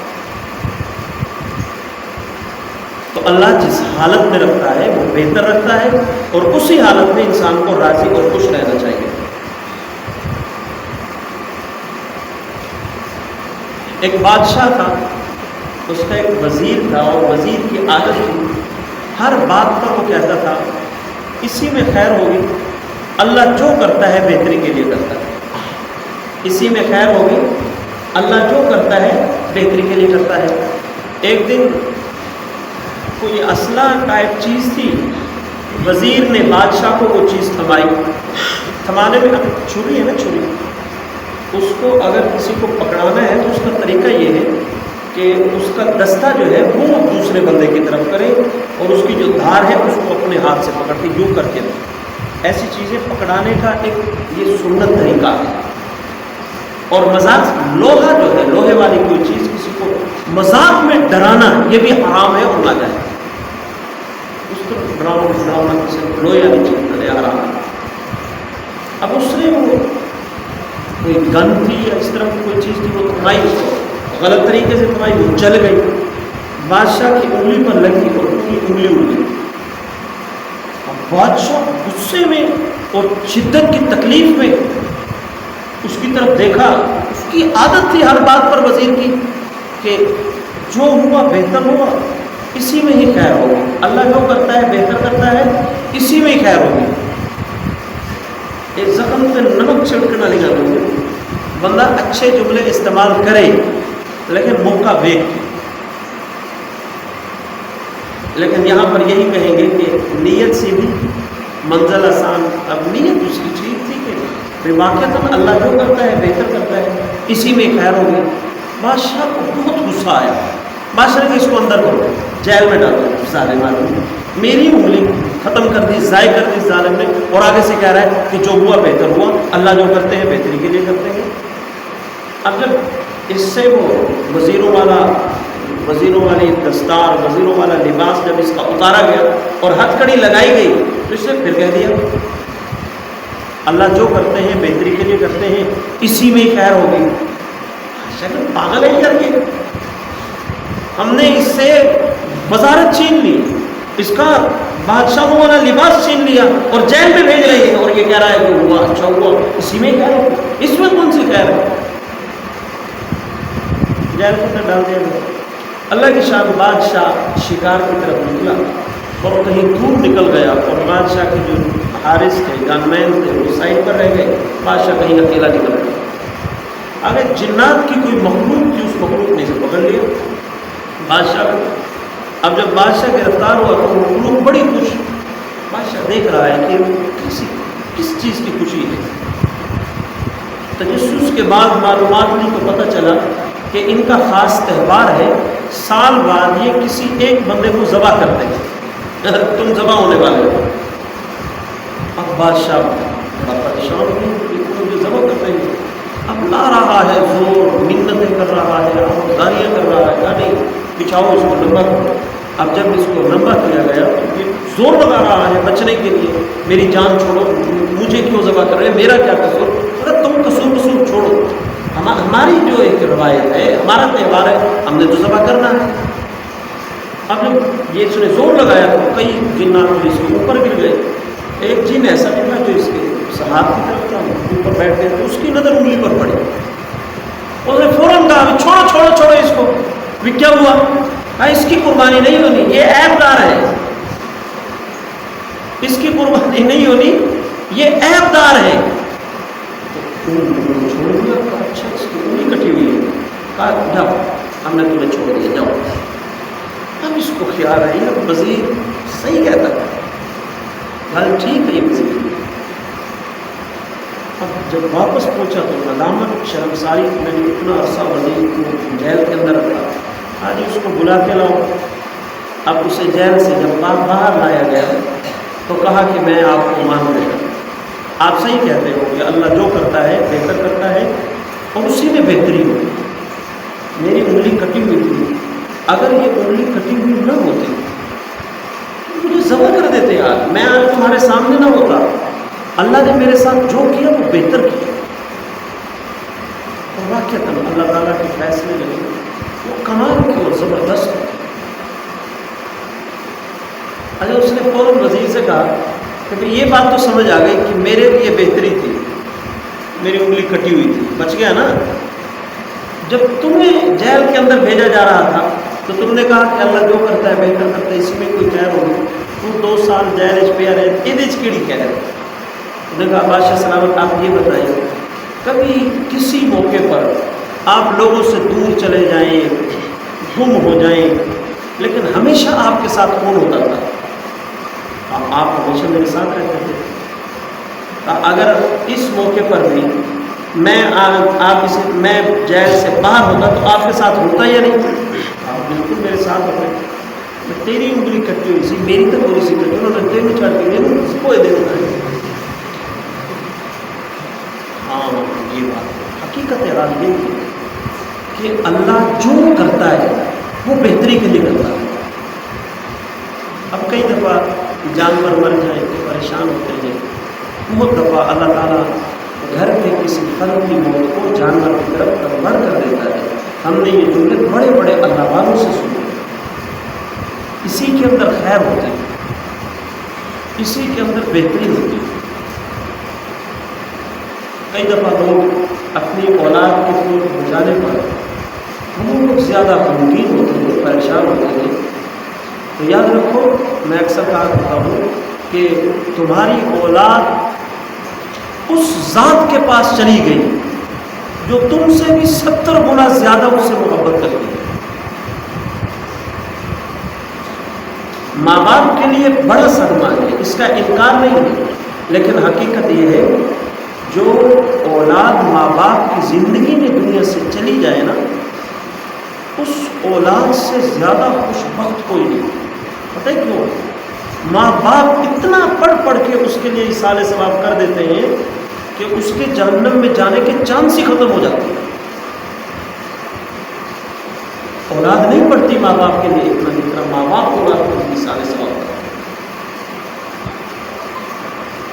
تو اللہ جس حالت میں رکھتا ہے وہ بہتر رکھتا ہے, اور اسی حالت میں انسان کو راضی اور خوش رہنا چاہیے. ایک بادشاہ تھا, اس کا ایک وزیر تھا, اور وزیر کی عادت تھی ہر بات پر وہ کہتا تھا اسی میں خیر ہوگی, اللہ جو کرتا ہے بہتری کے لیے کرتا ہے. اسی میں خیر ہوگی, اللہ جو کرتا ہے بہتری کے لیے کرتا ہے. ایک دن کوئی اسلحہ ٹائپ چیز تھی, وزیر نے بادشاہ کو وہ چیز تھمائی. تھمانے میں چھری ہے نا, چھری, اس کو اگر کسی کو پکڑانا ہے تو اس کا طریقہ یہ ہے کہ اس کا دستہ جو ہے وہ دوسرے بندے کی طرف کرے, اور اس کی جو دھار ہے اس کو اپنے ہاتھ سے پکڑ کے یوں کر کے دے. ایسی چیزیں پکڑانے کا ایک یہ سنت طریقہ ہے. اور مذاق, لوہا جو ہے, لوہے والی کوئی چیز کسی کو مذاق میں ڈرانا یہ بھی حرام ہے اور ناجائز ہے. اس طرح ڈراؤنا کسی لوہے والی چیز کرے حرام ہے. اب اس نے وہ کوئی گن تھی یا اس طرح کی کوئی چیز تھی, وہ تھمائی, اس کو غلط طریقے سے تھمائی, وہ جل گئی. بادشاہ کی انگلی پر لگی اور پوری انگلی اڑ گئی. اب بادشاہ غصے میں اور شدت کی تکلیف میں اس کی طرف دیکھا. اس کی عادت تھی ہر بات پر وزیر کی کہ جو ہوا بہتر ہوا, اسی میں ہی خیر ہوگی. اللہ جو کرتا ہے بہتر کرتا ہے, اسی میں ہی خیر ہوگی. ایک زخم پہ نمک چھڑکنا نہیں کرتا. بندہ اچھے جملے استعمال کرے لیکن موقع دیکھ. لیکن یہاں پر یہی کہیں گے کہ نیت سے بھی منزل آسان. اب نیت اس کی ٹھیک تھی کہ واقعتاً اللہ جو کرتا ہے بہتر کرتا ہے, اسی میں خیر ہوگی. بادشاہ کو بہت غصہ آیا. بادشاہ نے اس کو اندر کرو, جیل میں ڈالو, ظالم آدمی, میری انگلی ختم کر دی, ضائع کر دی ظالم نے, اور آگے سے کہہ رہا ہے کہ جو ہوا بہتر ہوا, اللہ جو کرتے ہیں بہتری کے لیے کرتے ہیں. اب جب اس سے وہ وزیروں والی دستار, وزیروں والا لباس جب اس کا اتارا گیا اور ہتھ کڑی لگائی گئی, تو اس نے پھر کہہ دیا اللہ جو کرتے ہیں بہتری کے لیے کرتے ہیں, اسی میں ہی خیر ہوگی. شکل پاگل ہے کر کے, ہم نے اس سے وزارت چھین لی, اس کا بادشاہوں والا لباس چھین لیا اور جیل میں بھیج رہے ہیں, اور یہ کہہ رہا ہے کہ ہوا اچھا ہوا, اسی میں خیر ہوگی. اس میں کون سی خیر ہے؟ جیل کے اندر ڈال دیا گیا. اللہ کی شان, بادشاہ شکار کی طرف نکلا اور کہیں دور نکل گیا, اور بادشاہ کے جو حارس تھے, گن مین تھے, وہ سائڈ پر رہ گئے. بادشاہ کہیں اکیلا نکل گیا. آگے جنات کی کوئی مخلوق تھی, اس مخلوق نے اسے پکڑ لیا بادشاہ کو. اب جب بادشاہ گرفتار ہوا تو وہ مخلوق بڑی خوش. بادشاہ دیکھ رہا ہے کہ کس چیز کی خوشی ہے. تجسس کے بعد معلومات لی تو پتہ چلا کہ ان کا خاص تہوار ہے، سال بعد یہ کسی ایک بندے کو ذبح کرتے ہیں، تم ذبح ہونے والے ہو۔ اب بادشاہ بڑا پریشان ہو، مجھے ذبح کرتے ہیں، اب لا رہا ہے زور، منتیں کر رہا ہے، آمداریاں کر رہا ہے، کہا نہیں بچھاؤ اس کو لمبا کرو۔ اب جب اس کو لمبا کیا گیا تو یہ زور لگا رہا ہے بچنے کے لیے، میری جان چھوڑو، مجھے کیوں ذبح کر رہے ہیں، میرا کیا قصور؟ اگر تم قصور چھوڑو، ہماری جو ایک روایت ہے، ہمارا تہوار ہے، ہم نے تو ذبح کرنا ہے۔ اب جب یہ اس نے زور لگایا تو کئی جنات جو اس کے اوپر گر گئے۔ ایک جن ایسا نکلا جو اس کے ہاتھ کی طرف تھا، اوپر بیٹھ گیا تو اس کی نظر انگلی پر پڑی، اس نے فوراً کہا چھوڑو چھوڑو چھوڑو اس کو۔ بھی کیا ہوا؟ اس کی قربانی نہیں ہونی، یہ عیب دار ہے، اس کی قربانی نہیں ہونی، یہ عیب دار ہے۔ چھوڑ دیا، اچھا اس کی انگلی کٹی ہوئی ہے، کہا جاؤ ہم نے تمہیں چھوڑ دیا، جاؤ۔ اب اس کو خیال ہے یہ وزیر صحیح کہتا ہے، بھل ٹھیک ہے یہ وزیر۔ اب جب واپس پہنچا تو ندامت شرمساری، میں نے اتنا عرصہ وزیر کو جیل کے اندر رکھا، آج اس کو بلا کے لاؤ۔ اب اسے جیل سے جب باہر لایا گیا تو کہا کہ میں آپ کو مان لے گا، آپ صحیح کہتے ہو کہ اللہ جو کرتا ہے بہتر کرتا ہے اور اسی میں بہتری ہو۔ میری انگلی کٹی ہوئی تھی، اگر یہ انگلی کٹی ہوئی نہ ہوتی تو مجھے ذبح کر دیتے یار، میں آج تمہارے سامنے نہ ہوتا۔ اللہ نے میرے ساتھ جو کیا وہ بہتر کیا، اور واقعتاً اللہ تعالیٰ کے فیصلے لگے وہ کمال کی اور زبردست ہوتے۔ اچھا اس نے فوراً وزیر سے کہا کہ یہ بات تو سمجھ آ گئی کہ میرے لیے بہتری تھی، میری انگلی کٹی ہوئی تھی، بچ گیا نا۔ جب تمہیں جیل کے اندر بھیجا جا رہا تھا تو تم نے کہا کہ اللہ جو کرتا ہے بہتر کرتا ہے، اسی میں کوئی خیر ہوگی، تو 2 سال جیل پہ رہے، یہ کیڑی خیر ہے؟ انہوں نے کہا بادشاہ سلامت آپ یہ بتائیے، کبھی کسی موقع پر آپ لوگوں سے دور چلے جائیں، گم ہو جائیں، لیکن ہمیشہ آپ کے ساتھ کون ہوتا تھا؟ آپ ہمیشہ میرے ساتھ رہتے تھے۔ اگر اس موقع پر بھی میں جیل سے باہر ہوتا تو آپ کے ساتھ ہوتا یا نہیں؟ آپ بالکل میرے ساتھ ہوتے۔ میں تیری انگلی کٹی ہوئی سی، میری تو تھوڑی سی کٹی، انہوں نے تیری چھڑ کے کوئی دینا ہے۔ ہاں یہ بات حقیقت حال یہ ہے کہ اللہ جو کرتا ہے وہ بہتری کے لیے کرتا ہے۔ اب کئی دفعہ جانور مر جائیں تو پریشان ہوتے ہیں، بہت دفعہ اللہ تعالیٰ گھر کے کسی فرد کی موت کو جانور کی طرف کنورٹ کر دیتا ہے۔ ہم نے یہ جملے بڑے بڑے اللہ والوں سے سنے، اسی کے اندر خیر ہوتی ہے، اسی کے اندر بہتری ہوتی ہے۔ کئی دفعہ لوگ اپنی اولاد کے فوت ہو جانے پر بہت زیادہ غمگین ہوتے ہیں، پریشان ہوتے ہیں، تو یاد رکھو میں اکثر کہا کرتا ہوں کہ تمہاری اولاد اس ذات کے پاس چلی گئی جو تم سے بھی 70 گنا زیادہ اس سے محبت کرتی ہے۔ ماں باپ کے لیے بڑا صدمہ ہے، اس کا انکار نہیں ہے، لیکن حقیقت یہ ہے جو اولاد ماں باپ کی زندگی میں دنیا سے چلی جائے نا، اس اولاد سے زیادہ خوش بخت کوئی نہیں۔ پتہ ہے کیوں؟ ماں باپ اتنا پڑھ کے اس کے لیے اصالِ ثواب کر دیتے ہیں کہ اس کے جہنم میں جانے کے چانس ہی ختم ہو جاتے ہیں۔ اولاد نہیں پڑھتی ماں باپ کے لیے اتنا جتنا ماں باپ اولاد کے لیے اصالِ ثواب کرتے ہیں۔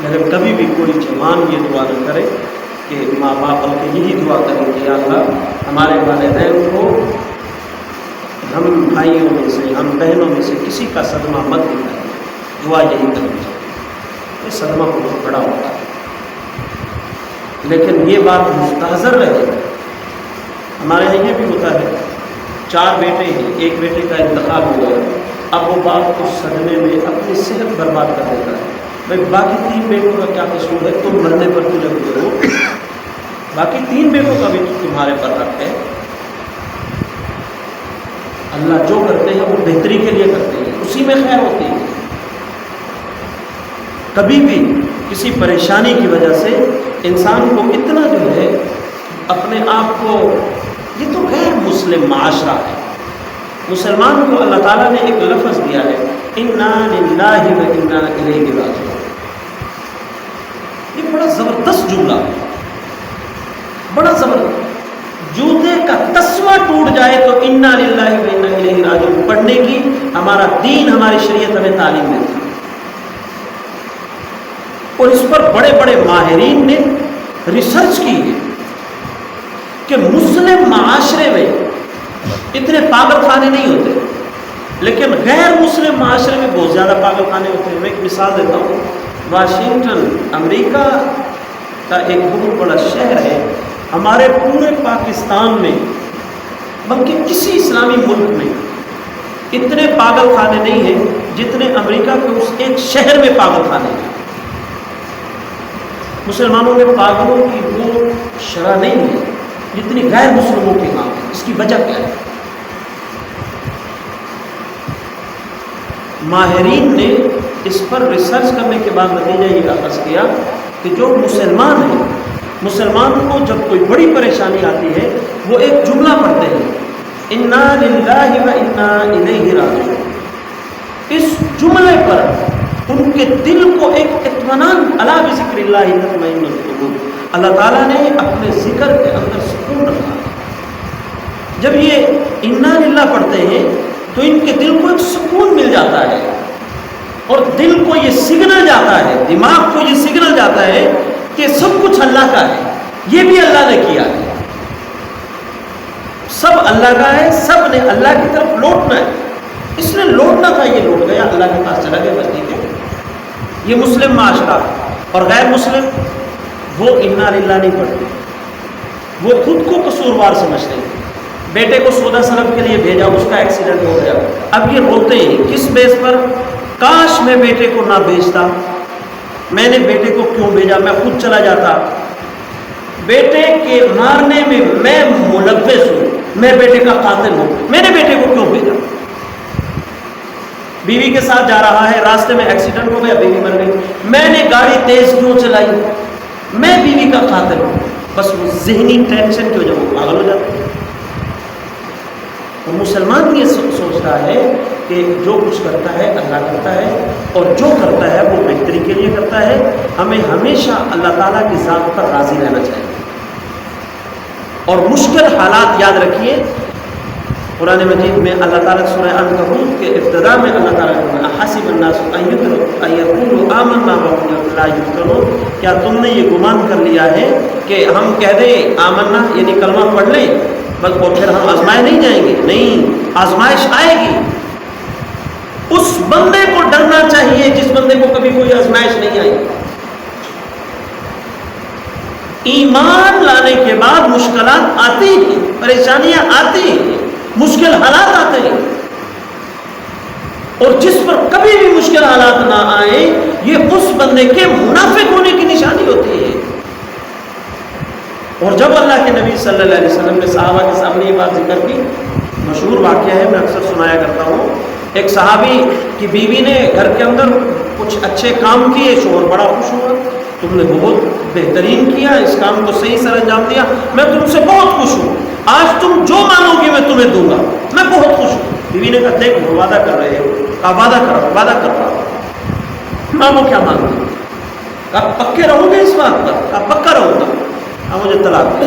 لیکن کبھی بھی کوئی جوان یہ دعا نہ کرے کہ ماں باپ بلکہ یہی دعا کریں کہ یا اللہ ہمارے والدین کو ہم بھائیوں میں سے، ہم بہنوں میں سے کسی کا صدمہ مت دکھائیں۔ دعا یہی کرنی چاہیے، یہ صدمہ بہت بڑا ہوتا ہے، لیکن یہ بات مستحضر رہے۔ ہمارے یہاں یہ بھی ہوتا ہے، 4 بیٹے ہیں، ایک بیٹے کا انتقال ہو گیا، اب وہ باپ اس صدمے میں اپنی صحت برباد کر دیتا ہے۔ بھائی باقی 3 بیٹوں کا کیا قصور ہے؟ تم مرنے پر تجھے گزرو، باقی 3 بیٹوں کا بھی تمہارے پر حق ہے۔ اللہ جو کرتے ہیں وہ بہتری کے لیے کرتے ہیں، اسی میں خیر ہوتی ہے۔ کبھی بھی کسی پریشانی کی وجہ سے انسان کو اتنا جو ہے اپنے آپ کو، یہ تو غیر مسلم معاشرہ ہے. مسلمان کو اللہ تعالیٰ نے ایک لفظ دیا ہے، انا للہ و انا الیہ راجعون. یہ بڑا زبردست جملہ ہے، بڑا زبردست. جوتے کا تسمہ ٹوٹ جائے تو انا للہ و انا الیہ راجعون پڑھنے کی ہمارا دین، ہماری شریعت ہمیں تعلیم دیتا ہے. اور اس پر بڑے بڑے ماہرین نے ریسرچ کی ہے کہ مسلم معاشرے میں اتنے پاگل خانے نہیں ہوتے، لیکن غیر مسلم معاشرے میں بہت زیادہ پاگل خانے ہوتے ہیں. میں ایک مثال دیتا ہوں. واشنگٹن امریکا کا ایک بہت بڑا شہر ہے. ہمارے پورے پاکستان میں بلکہ کسی اسلامی ملک میں اتنے پاگل خانے نہیں ہیں جتنے امریکہ کے اس ایک شہر میں پاگل خانے ہیں. مسلمانوں میں پاگلوں کی وہ شرح نہیں ہے جتنی غیر مسلموں کے ہاں ہے. اس کی وجہ کیا ہے؟ ماہرین نے اس پر ریسرچ کرنے کے بعد نتیجہ یہ اخذ کیا کہ جو مسلمان ہیں، مسلمان کو جب کوئی بڑی پریشانی آتی ہے وہ ایک جملہ پڑھتے ہیں، انا للہ و انا الیہ راجعون. اس جملے پر ان کے دل کو ایک اطمینان، الا بذکر اللہ تطمئن القلوب، اللہ تعالیٰ نے اپنے ذکر کے اندر سکون رکھا. جب یہ انا للہ پڑھتے ہیں تو ان کے دل کو ایک سکون مل جاتا ہے، اور دل کو یہ سگنل جاتا ہے، دماغ کو یہ سگنل جاتا ہے کہ سب کچھ اللہ کا ہے، یہ بھی اللہ نے کیا ہے، سب اللہ کا ہے، سب نے اللہ کی طرف لوٹنا ہے. اس نے لوٹنا تھا، یہ لوٹ گیا، اللہ کے پاس چلا گیا، بس ٹھیک ہے. یہ مسلم معاشرہ. اور غیر مسلم وہ انا للہ نہیں پڑھتے، وہ خود کو قصوروار سمجھتے ہیں. بیٹے کو سودا سلب کے لیے بھیجا، اس کا ایکسیڈنٹ ہو گیا، اب یہ روتے ہیں. کس بیس پر؟ کاش میں بیٹے کو نہ بھیجتا، میں نے بیٹے کو کیوں بھیجا، میں خود چلا جاتا. بیٹے کے مارنے میں میں ملوث ہوں، میں بیٹے کا قاتل ہوں، میں نے بیٹے کو کیوں بھیجا. بیوی کے ساتھ جا رہا ہے، راستے میں ایکسیڈنٹ ہو گیا، بیوی مر گئی، میں نے گاڑی تیز کیوں چلائی، میں بیوی کا قاتل ہوں. بس وہ ذہنی ٹینشن کی وجہ وہ پاگل ہو جاتے ہیں. مسلمان یہ سوچتا ہے کہ جو کچھ کرتا ہے اللہ کرتا ہے، اور جو کرتا ہے وہ بہتری کے لیے کرتا ہے. ہمیں ہمیشہ اللہ تعالیٰ کی ذات پر راضی رہنا چاہیے. اور مشکل حالات یاد رکھیے، قرآن مجید میں اللہ تعالیٰ سورہ عنکبوت کے ابتدا میں اللہ تعالیٰ نے حسب الناس ان یقولوا آمنا وهم لا یفتنون، کیا تم نے یہ گمان کر لیا ہے کہ ہم کہہ دیں آمنا یعنی کلمہ پڑھ لیں بس اور پھر ہم آزمائے نہیں جائیں گے؟ نہیں، آزمائش آئے گی. اس بندے کو ڈرنا چاہیے جس بندے کو کبھی کوئی آزمائش نہیں آئی. ایمان لانے کے بعد مشکلات آتی ہیں، پریشانیاں آتی ہیں، مشکل حالات آتے ہیں، اور جس پر کبھی بھی مشکل حالات نہ آئے یہ اس بندے کے منافق ہونے کی نشانی ہوتی ہے. اور جب اللہ کے نبی صلی اللہ علیہ وسلم نے صحابہ کے سامنے یہ بات ذکر کی، مشہور واقعہ ہے، میں اکثر سنایا کرتا ہوں. ایک صحابی کی بیوی نے گھر کے اندر کچھ اچھے کام کیے، شوہر بڑا خوش ہوا، تم نے بہت بہترین کیا، اس کام کو صحیح سر انجام دیا، میں تم سے بہت خوش ہوں، آج تم جو مانو گے میں تمہیں دوں گا، میں بہت خوش ہوں. بیوی نے کہا دیکھ وہ وعدہ کر رہے ہو، کہا وعدہ کر رہا ہوں، مانو کیا مانگو، کہا پکے رہو گے اس بات پر، کہا پکا رہوں گا. مجھے طلاق دے،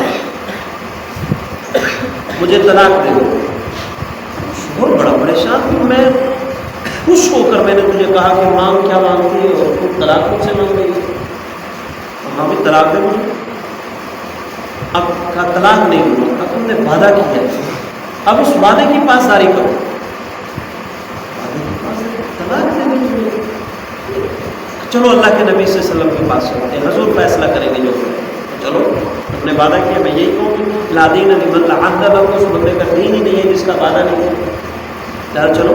مجھے طلاق دے دو. شوہر بڑا پریشان ہوں، میں خوش ہو کر میں نے تجھے کہا کہ مانگ کیا مانگتی ہے اور خود طلاق مجھ سے مانگ رہی ہے. ہاں بھی طلاق دے مجھے. اب کہا طلاق نہیں دوں گا، تم نے وعدہ کیا ہے، اب اس وعدے کی پاسداری کرو. طلاق دے دیں، چلو اللہ کے نبی صلی اللہ علیہ وسلم کے پاس چلتے ہیں، حضور فیصلہ کریں گے جو کریں. چلو تم نے وعدہ کیا، میں یہی کہوں گی لا دین لمن لا عہد له، اس بندے کا دین ہی نہیں ہے جس کا وعدہ نہیں ہے. چلو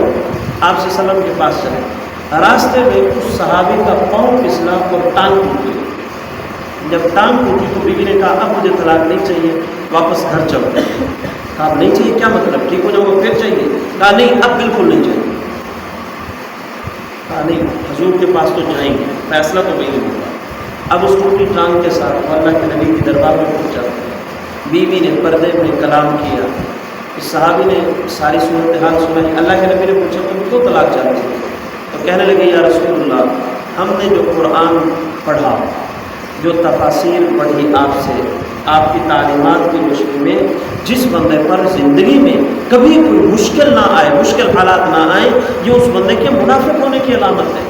آپ صلی اللہ علیہ وسلم کے پاس چلے. راستے میں اس صحابی کا پاؤں پھسلا اور ٹانگ ٹوٹ گئی. جب ٹانگ ٹوٹی تو بیوی نے کہا اب مجھے طلاق نہیں چاہیے، واپس گھر چلو. کہا اب نہیں چاہیے کیا مطلب، ٹھیک ہو جاؤ گا پھر چاہیے؟ کہا نہیں اب بالکل نہیں چاہیے. کہا نہیں حضور کے پاس تو جائیں گے، فیصلہ تو وہی ہوگا. اب اس ٹوٹی ٹانگ کے ساتھ اللہ کے نبی کے دربار میں پہنچا. بیوی نے پردے میں کلام کیا. اس صحابی نے ساری صورتحال سنائی. اللہ کے نبی نے پوچھا تم کیوں طلاق چاہتے ہو؟ تو کہنے لگے یا رسول اللہ ہم نے جو قرآن پڑھا، جو تفاسیر پڑھی آپ سے، آپ کی تعلیمات کی روشنی میں، جس بندے پر زندگی میں کبھی کوئی مشکل نہ آئے، مشکل حالات نہ آئیں، یہ اس بندے کے منافق ہونے کی علامت ہے.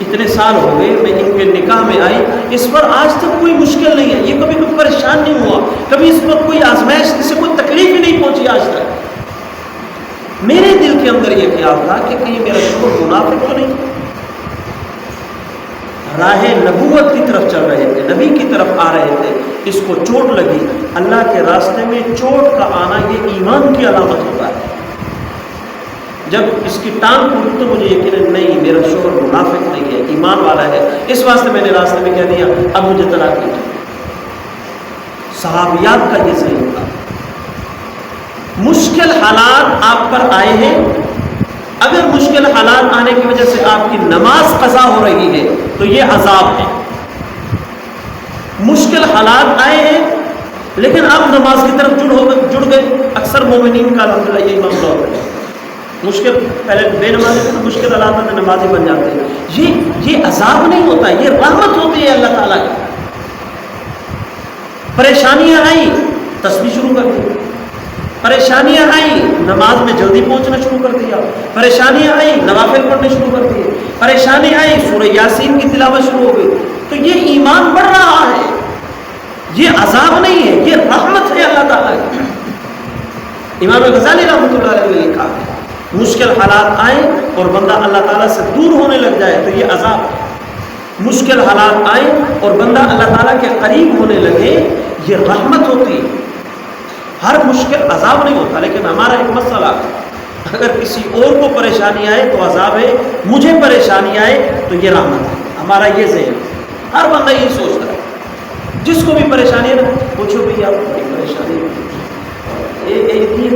اتنے سال ہو گئے میں ان کے نکاح میں آئی، اس پر آج تک کوئی مشکل نہیں ہے، یہ کبھی کوئی پریشان نہیں ہوا، کبھی اس پر کوئی آزمائش، اس سے کوئی تکلیف ہی نہیں پہنچی آج تک. میرے دل کے اندر یہ خیال تھا کہ کہیں میرا شوہر منافق تو نہیں. راہ نبوت کی طرف چل رہے تھے، نبی کی طرف آ رہے تھے، اس کو چوٹ لگی. اللہ کے راستے میں چوٹ کا آنا یہ ایمان کی علامت ہوتا ہے. جب اس کی ٹانگ ٹوٹی تو مجھے یقین نہیں میرا شوہر منافق نہیں ہے، ایمان والا ہے. اس واسطے میں نے راستے میں کہہ دیا اب مجھے طلاق دیجیے. صحابیات کا یہ صحیح ہوتا. مشکل حالات آپ پر آئے ہیں، اگر مشکل حالات آنے کی وجہ سے آپ کی نماز قضا ہو رہی ہے تو یہ عذاب ہے. مشکل حالات آئے ہیں لیکن آپ نماز کی طرف جڑ گئے. اکثر مومنین کا الحمدللہ یہی معاملہ ہوتا ہے. مشکل پہلے بے نمازی تھے تو مشکل حالات میں نمازی بن جاتے ہیں. یہ عذاب نہیں ہوتا، یہ رحمت ہوتی ہے اللہ تعالیٰ کی. پریشانیاں آئیں تسبیح شروع کر دی، پریشانیاں آئیں نماز میں جلدی پہنچنا شروع کر دیا، پریشانیاں آئیں نوافل پڑھنے شروع کر دیے، پریشانی آئی سورہ یاسین کی تلاوت شروع ہو گئی. تو یہ ایمان بڑھ رہا ہے، یہ عذاب نہیں ہے، یہ رحمت ہے اللہ تعالیٰ کی. امام غزالی رحمۃ اللہ علیہ نے لکھا ہے مشکل حالات آئیں اور بندہ اللہ تعالیٰ سے دور ہونے لگ جائے تو یہ عذاب ہے. مشکل حالات آئیں اور بندہ اللہ تعالیٰ کے قریب ہونے لگے یہ رحمت ہوتی ہے. ہر مشکل عذاب نہیں ہوتا، لیکن ہمارا ایک مسئلہ ہے، اگر کسی اور کو پریشانی آئے تو عذاب ہے، مجھے پریشانی آئے تو یہ رحمت ہے. ہمارا یہ ذہن، ہر بندہ یہی سوچتا ہے. جس کو بھی پریشانی ہے نا پوچھو بھائی آپ کو بڑی پریشانی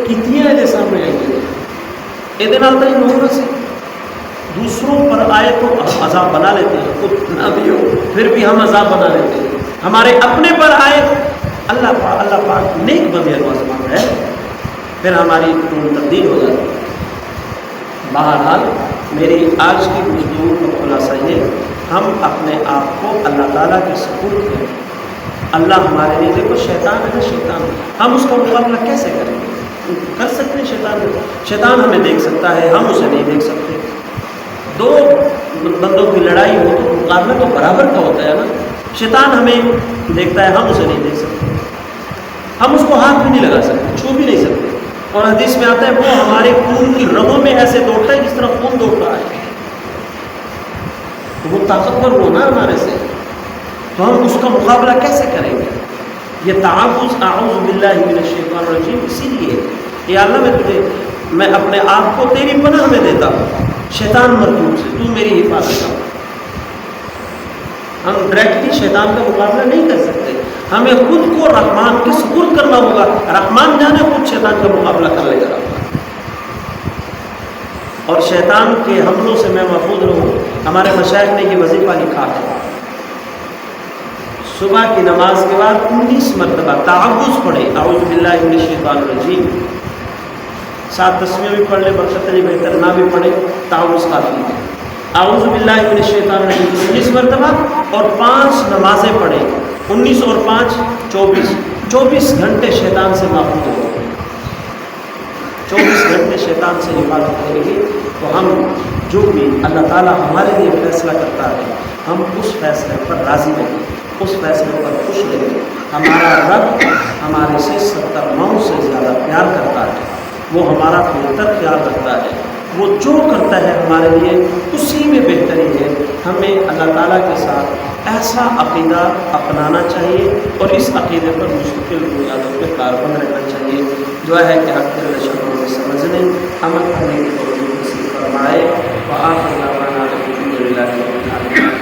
کتنی سامنے آئی ہے یہ نوکر سے دوسروں پر آئے تو عذاب بنا لیتے ہیں، خود نہ بھی ہو پھر بھی ہم عذاب بنا لیتے ہیں. ہمارے اپنے پر آئے اللہ پاک نیک بندے کو آزمان ہے پھر ہماری تبدیل ہو جاتی ہے. بہرحال میری آج کی گفتگو کا خلاصہ یہ ہم اپنے آپ کو اللہ تعالیٰ کے سپرد کریں. اللہ ہمارے لیے دیکھو شیطان ہے نا، شیطان ہم اس کا مقابلہ کیسے کریں گے؟ کر سکتے ہیں شیطان ہمیں دیکھ سکتا ہے، ہم اسے نہیں دیکھ سکتے. دو بندوں کی لڑائی ہو تو مقابلہ تو برابر کا ہوتا ہے نا. شیطان ہمیں دیکھتا ہے، ہم اسے نہیں دیکھ سکتے، ہم اس کو ہاتھ بھی نہیں لگا سکتے، چھو بھی نہیں سکتے. اور حدیث میں آتا ہے وہ ہمارے خون کی رگوں میں ایسے دوڑتا ہے جس طرح خون دوڑ رہا ہے. تو وہ طاقتور ہونا ہمارے سے، تو ہم اس کا مقابلہ کیسے کریں گے؟ یہ تعوذ اعوذ باللہ من الشیطان الرجیم اسی لیے کہ اللہ میں اپنے آپ کو تیری پناہ میں دیتا ہوں شیطان مردود سے، تو میری حفاظت کر. ہم ڈائریکٹلی شیطان کا مقابلہ نہیں کر سکتے، ہمیں خود کو رحمان کے سپرد کرنا ہوگا. رحمان جانے خود شیطان کا مقابلہ کر لے گا. اور شیطان کے حملوں سے میں محفوظ رہوں. ہمارے مشائخ نے یہ وظیفہ لکھا ہے، صبح کی نماز کے بعد 19 مرتبہ تعوذ پڑھے، اعوذ باللہ من الشیطان الرجیم. 7 تسمیہ بھی پڑھ لے، برکت ہے، بہتر نہ بھی پڑھے، تعوذ کافی ہے. اعوذ باللہ من الشیطان الرجیم 19 مرتبہ اور 5 نمازیں پڑھیں. 19 اور 5 24 گھنٹے شیطان سے محفوظ ہو. 24 گھنٹے شیطان سے حفاظت کریں گے تو ہم جو بھی اللہ تعالیٰ ہمارے لیے فیصلہ کرتا ہے ہم اس فیصلے پر راضی رہیں، اس فیصلے پر خوش رہیں. ہمارا رب ہمارے سے 70 ماؤں سے زیادہ پیار کرتا ہے، وہ ہمارا بہتر خیال رکھتا ہے، وہ جو کرتا ہے ہمارے لیے اسی میں بہتری ہے. ہمیں اللہ تعالیٰ کے ساتھ ایسا عقیدہ اپنانا چاہیے اور اس عقیدے پر مستقل بنیادوں پہ کاربند رہنا چاہیے. دعا ہے کہ حق رشتوں میں سمجھنے عمل کرنے کی توفیق نصیب فرمائے. وآخر دعوانا الحمد للہ رب العالمین.